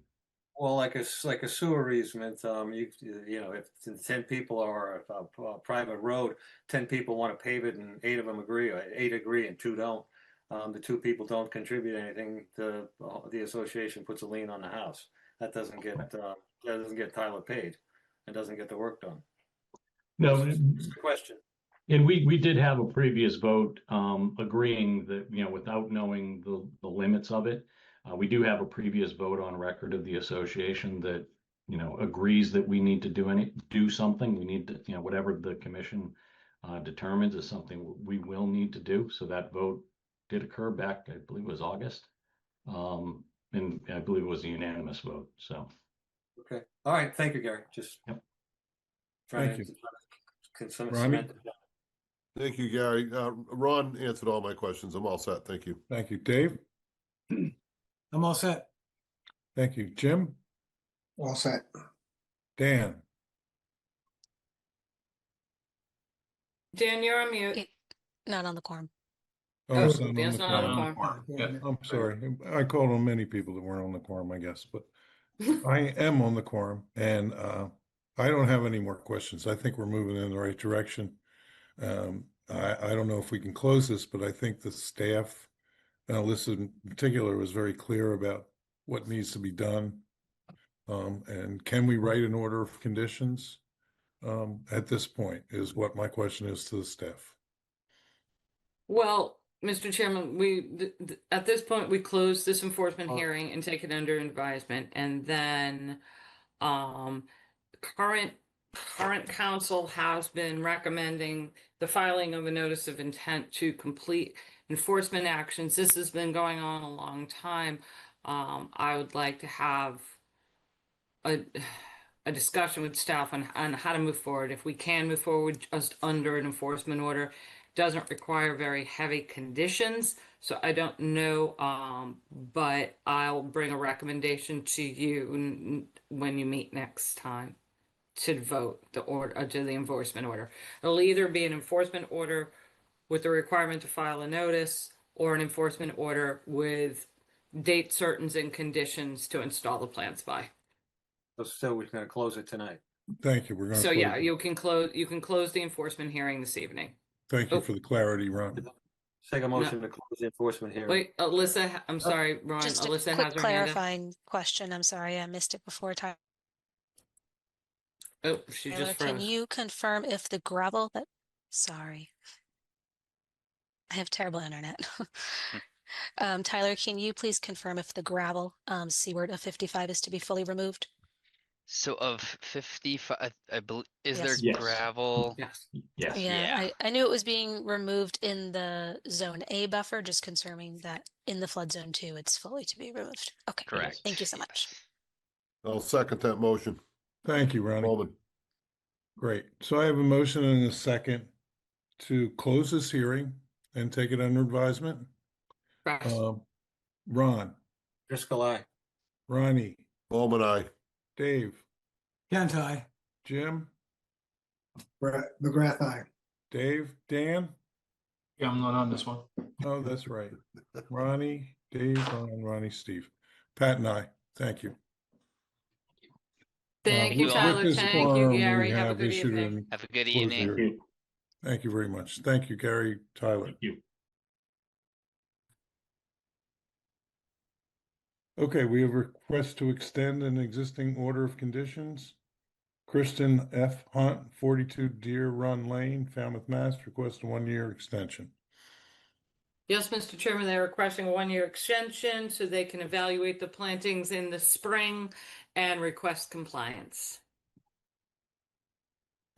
E: Well, like a sewer easement, you know, if 10 people are a private road, 10 people want to pave it and 8 of them agree, or 8 agree and 2 don't. The 2 people don't contribute anything. The association puts a lien on the house. That doesn't get Tyler paid, and doesn't get the work done.
O: No,
E: It's a question.
O: and we did have a previous vote agreeing that, without knowing the limits of it, we do have a previous vote on record of the association that, agrees that we need to do something. We need to, whatever the commission determines is something we will need to do. So that vote did occur back, I believe it was August. And I believe it was a unanimous vote. So.
E: Okay. All right. Thank you, Gary. Just
A: Thank you.
E: Ronnie?
F: Thank you, Gary. Ron answered all my questions. I'm all set. Thank you.
A: Thank you. Dave?
G: I'm all set.
A: Thank you. Jim?
K: All set.
A: Dan?
B: Dan, you're on mute.
H: Not on the quorum.
A: Oh, it's not
B: Dan's not on the
A: quorum.
B: quorum.
A: I'm sorry. I called on many people that weren't on the quorum, I guess, but I am on the quorum, and I don't have any more questions. I think we're moving in the right direction. I don't know if we can close this, but I think the staff, Alyssa in particular, was very clear about what needs to be done. And can we write an order of conditions at this point is what my question is to the staff.
B: Well, Mr. Chairman, at this point, we close this enforcement hearing and take it under advisement, and then current council has been recommending the filing of a notice of intent to complete enforcement actions. This has been going on a long time. I would like to have a discussion with staff on how to move forward. If we can move forward just under an enforcement order, doesn't require very heavy conditions. So I don't know, but I'll bring a recommendation to you when you meet next time to vote the order to the enforcement order. It'll either be an enforcement order with the requirement to file a notice, or an enforcement order with date certains and conditions to install the plants by.
E: So we're going to close it tonight.
A: Thank you. We're going to.
B: So yeah, you can close the enforcement hearing this evening.
A: Thank you for the clarity, Ron.
E: Take a motion to close the enforcement hearing.
B: Wait, Alyssa, I'm sorry, Ron.
H: Just a
B: Alyssa
H: quick
B: has her hand up.
H: clarifying question. I'm sorry, I missed it before. Tyler,
B: Oh, she just
H: can
B: froze.
H: you confirm if the gravel that? Sorry, I have terrible internet. Tyler, can you please confirm if the gravel seaward of 55 is to be fully removed?
N: So of 55, I believe, is there
O: Yes.
N: gravel?
B: Yes.
O: Yes.
H: Yeah, I knew it was being removed in the zone A buffer, just confirming that in the flood zone 2, it's fully to be removed. Okay,
N: Correct.
H: Thank you so much.
F: I'll second that motion.
A: Thank you, Ronnie.
F: Coleman.
A: Great. So I have a motion and a second to close this hearing and take it under advisement. Ron,
E: Driscoll, aye.
A: Ronnie,
F: Coleman, aye.
A: Dave,
G: Kent, I.
A: Jim,
K: McGrath, aye.
A: Dave, Dan?
D: Yeah, I'm not on this one.
A: Oh, that's right. Ronnie, Dave, Ronnie, Steve. Pat and I, thank you.
B: Thank you,
A: With
B: Tyler.
A: this
B: Thank you,
A: quorum, we
B: Gary. Have a good
A: issued
B: evening.
A: an
N: Have a good
A: closed
N: evening.
A: hearing. Thank you very much. Thank you, Gary, Tyler.
O: Thank you.
A: Okay, we have a request to extend an existing order of conditions. Kristen F. Hunt, 42 Deer Run Lane, Falmouth, Mass. Request a 1-year extension.
B: Yes, Mr. Chairman, they're requesting a 1-year extension so they can evaluate the plantings in the spring and request compliance.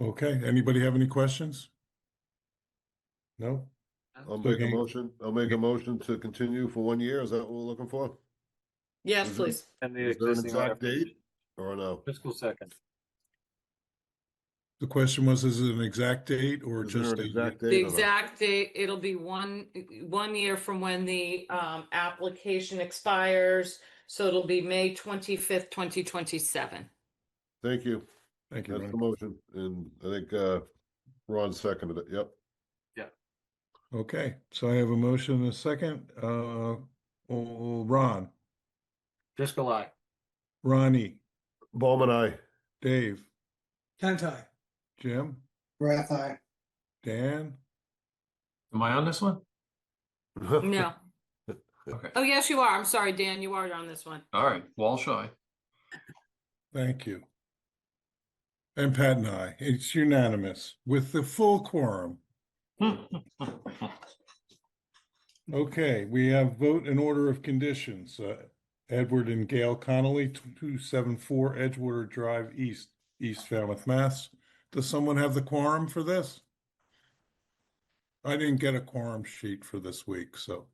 A: Okay, anybody have any questions? No?
F: I'll make a motion. I'll make a motion to continue for 1 year. Is that what we're looking for?
B: Yes,
F: Is
B: please.
E: And the
F: Is there an
E: existing
F: exact
E: order.
F: date or no?
E: Fiscal second.
A: The question was, is it an exact date or
F: Is there
A: just
F: an
A: a
F: exact
B: The
F: date or no?
B: exact date, it'll be one year from when the application expires. So it'll be May 25th, 2027.
F: Thank you.
A: Thank you,
F: That's the
A: Ron.
F: motion. And I think Ron seconded it. Yep.
A: Okay, so I have a motion and a second. Oh, Ron,
E: Driscoll, aye.
A: Ronnie,
F: Bowman, aye.
A: Dave,
G: Tentai.
A: Jim,
K: Rath, aye.
A: Dan,
D: Am I on this one?
B: No.
D: Okay.
B: Oh, yes, you are. I'm sorry, Dan, you are on this one.
D: All right. Walsh, aye.
A: thank you. And Pat and I, it's unanimous with the full quorum. Okay, we have vote in order of conditions. Edward and Gail Connolly, 274 Edgewater Drive East, East Falmouth, Mass. Does someone have the quorum for this? I didn't get a quorum sheet for this week, so.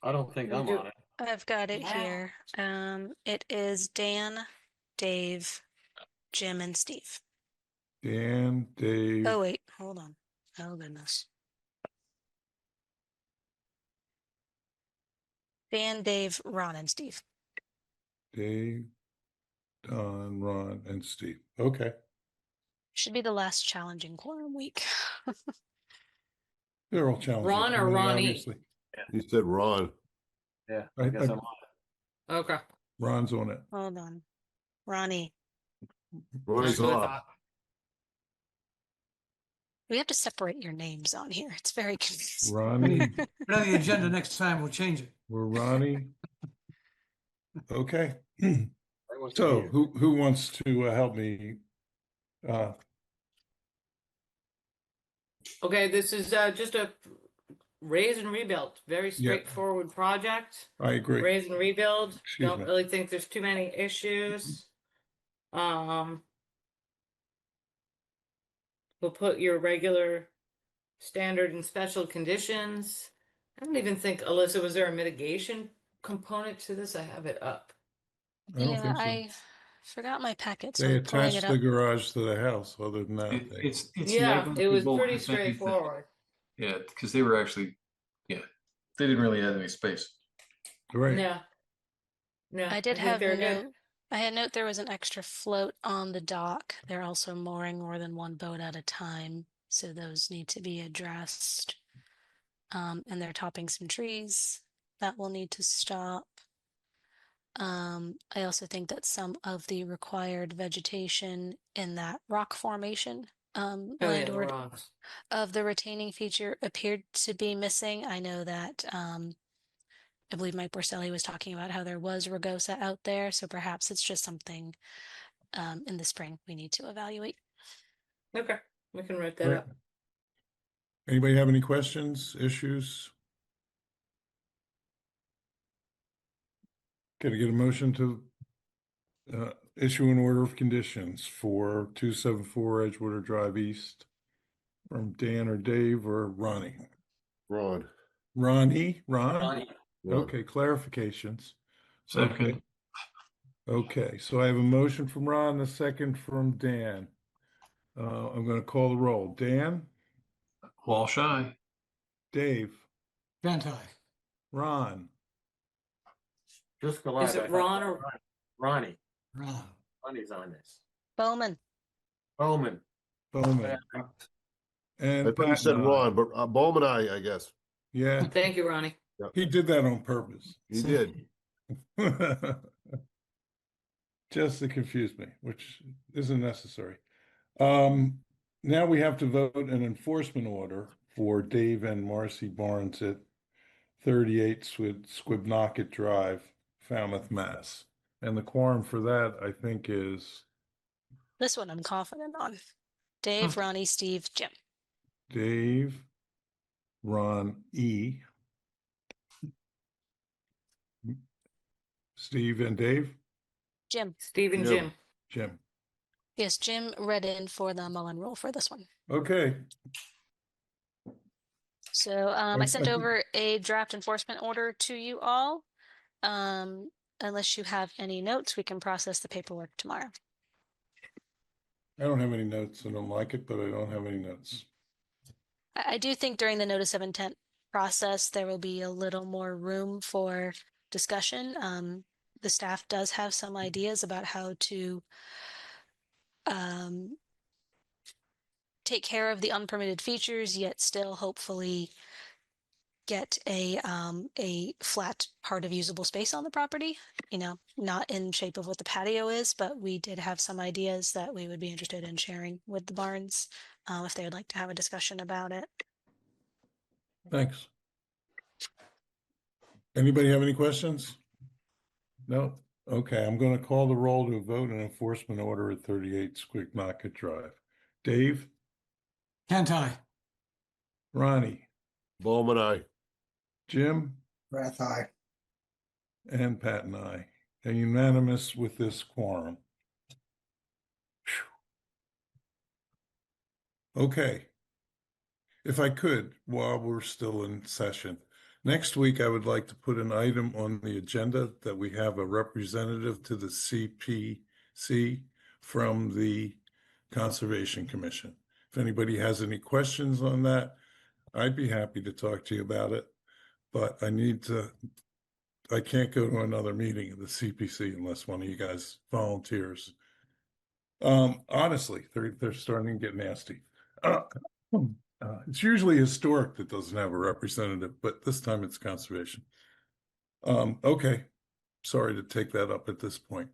E: I don't think
B: We
E: I'm
B: do-
E: on it.
H: I've got it
B: Yeah.
H: here. It is Dan, Dave, Jim, and Steve.
A: Dan, Dave,
H: Oh, wait, hold on. Oh, goodness. Dan, Dave, Ron, and Steve.
A: Dave, Don, Ron, and Steve. Okay,
H: Should be the last challenging quorum week.
A: they're all challenging.
B: Ron or
A: I mean,
B: Ronnie?
A: obviously.
F: He said Ron.
E: Yeah,
A: I-
E: I guess
A: I-
E: I'm on it.
B: Okay.
A: Ron's on it.
H: Hold on. Ronnie.
F: Ronnie's
B: That's what I
F: off.
B: thought.
H: We have to separate your names on here. It's very confusing.
A: Ronnie,
G: Put it on the agenda next time, we'll change it.
A: we're Ronnie. Okay.
E: I wasn't
A: So
E: here.
A: who wants to help me?
B: Okay, this is just a raise and rebuild. Very straightforward project.
A: I agree.
B: Raise and rebuild.
A: Excuse
B: Don't
A: me.
B: really think there's too many issues. We'll put your regular standard and special conditions. I don't even think, Alyssa, was there a mitigation component to this? I have it up.
A: I don't
H: Yeah,
A: think so.
H: I forgot my packet, so
A: They
H: I'm pulling it
A: attached
H: up.
A: the garage to the house. Other than that, they-
D: It's
B: Yeah, it was
D: negligible
B: pretty
D: if anything.
B: straightforward.
D: Yeah, because they were actually, they didn't really have any space.
A: right.
B: No. No,
H: I did
B: think
H: have
B: they're good.
H: note. I had note there was an extra float on the dock. They're also mooring more than one boat at a time, so those need to be addressed. And they're topping some trees that will need to stop. I also think that some of the required vegetation in that rock formation
B: Oh, yeah, the
H: landward
B: rocks.
H: of the retaining feature appeared to be missing. I know that I believe Mike Borselli was talking about how there was rugosa out there, so perhaps it's just something in the spring we need to evaluate.
B: Okay, we can write that
A: Right.
B: up.
A: Anybody have any questions, issues? Can I get a motion to issue an order of conditions for 274 Edgewater Drive East from Dan or Dave or Ronnie?
F: Ron.
A: Ronnie? Ron?
E: Ronnie.
F: Ron.
A: Okay, clarifications.
D: Second.
A: Okay, so I have a motion from Ron, a second from Dan. I'm going to call the roll. Dan,
D: Walsh, aye.
A: Dave,
G: Tentai.
A: Ron,
E: Driscoll,
B: Is
E: aye,
B: it
E: I thought
B: Ron or-
E: Ronnie?
G: Ron.
E: Ronnie's on this.
H: Bowman.
E: Bowman.
A: Bowman, and
F: I thought you
A: Pat
F: said
A: and I.
F: Ron, but Bowman, I guess.
A: Yeah,
B: Thank you, Ronnie.
A: he did that on purpose.
F: He did.
A: Just to confuse me, which isn't necessary. Now we have to vote an enforcement order for Dave and Marcy Barnes at 38 Squibnocket Drive, Falmouth, Mass. And the quorum for that, I think, is
H: This one I'm confident on. Dave, Ronnie, Steve, Jim.
A: Dave, Ron, E, Steve and Dave,
H: Jim.
B: Steve and
F: Jim.
B: Jim.
A: Jim.
H: Yes, Jim read in for the Mullen Rule for this one.
A: Okay,
H: So I
A: I
H: sent
A: think-
H: over a draft enforcement order to you all. Unless you have any notes, we can process the paperwork tomorrow.
A: I don't have any notes. I don't like it, but I don't have any notes.
H: I do think during the notice of intent process, there will be a little more room for discussion. The staff does have some ideas about how to take care of the unpermitted features, yet still hopefully get a flat part of usable space on the property, you know, not in shape of what the patio is, but we did have some ideas that we would be interested in sharing with the Barnes if they would like to have a discussion about it.
A: Thanks. Anybody have any questions? No? Okay, I'm going to call the roll to vote an enforcement order at 38 Squignocket Drive. Dave?
G: Can't I?
A: Ronnie?
F: Bowman, aye.
A: Jim?
K: Rath, aye.
A: And Pat and I. And unanimous with this quorum. Whew. Okay. If I could, while we're still in session, next week I would like to put an item on the agenda that we have a representative to the CPC from the Conservation Commission. If anybody has any questions on that, I'd be happy to talk to you about it, but I can't go to another meeting of the CPC unless one of you guys volunteers. Honestly, they're starting to get nasty. It's usually historic that doesn't have a representative, but this time it's conservation. Okay, sorry to take that up at this point.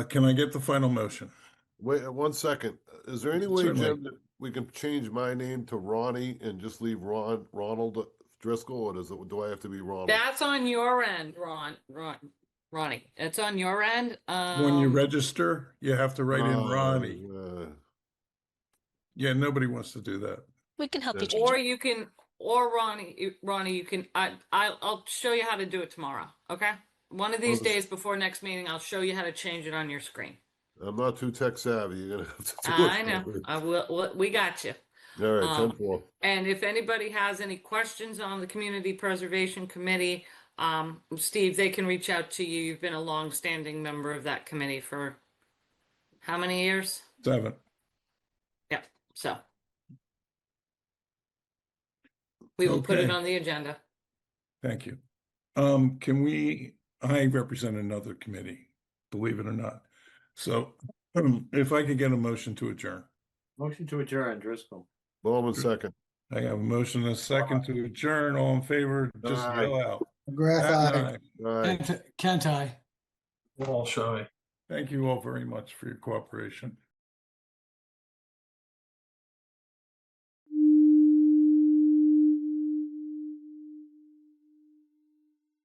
A: Can I get the final motion?
F: Wait, 1 second. Is there any way,
A: Certainly.
F: Jim, that we can change my name to Ronnie and just leave Ronald Driscoll, or do I have to be Ronald?
B: That's on your end, Ronnie. It's on your end.
A: When you register, you have to write in Ronnie. Yeah, nobody wants to do that.
H: We can help you change
B: Or
H: it.
B: you can, or Ronnie, you can. I'll show you how to do it tomorrow. Okay. One of these days before next meeting, I'll show you how to change it on your screen.
F: I'm not too tech savvy. You're gonna have to do it.
B: I know. I will. We got you.
F: All right, 10-4.
B: And if anybody has any questions on the Community Preservation Committee, Steve, they can reach out to you. You've been a long-standing member of that committee for how many years?
A: 7.
B: Yep. So we will put it
A: Okay.
B: on the agenda.
A: Thank you. I represent another committee, believe it or not. So if I could get a motion to adjourn.
E: Motion to adjourn, Driscoll.
F: Bowman, second.
A: I have a motion and a second to adjourn. All in favor, just
F: Aye.
A: yell out.
K: McGrath,
A: Pat and
K: aye.
A: I.
F: Aye.
G: Can't I?
D: All shy.
A: Thank you all very much for your cooperation.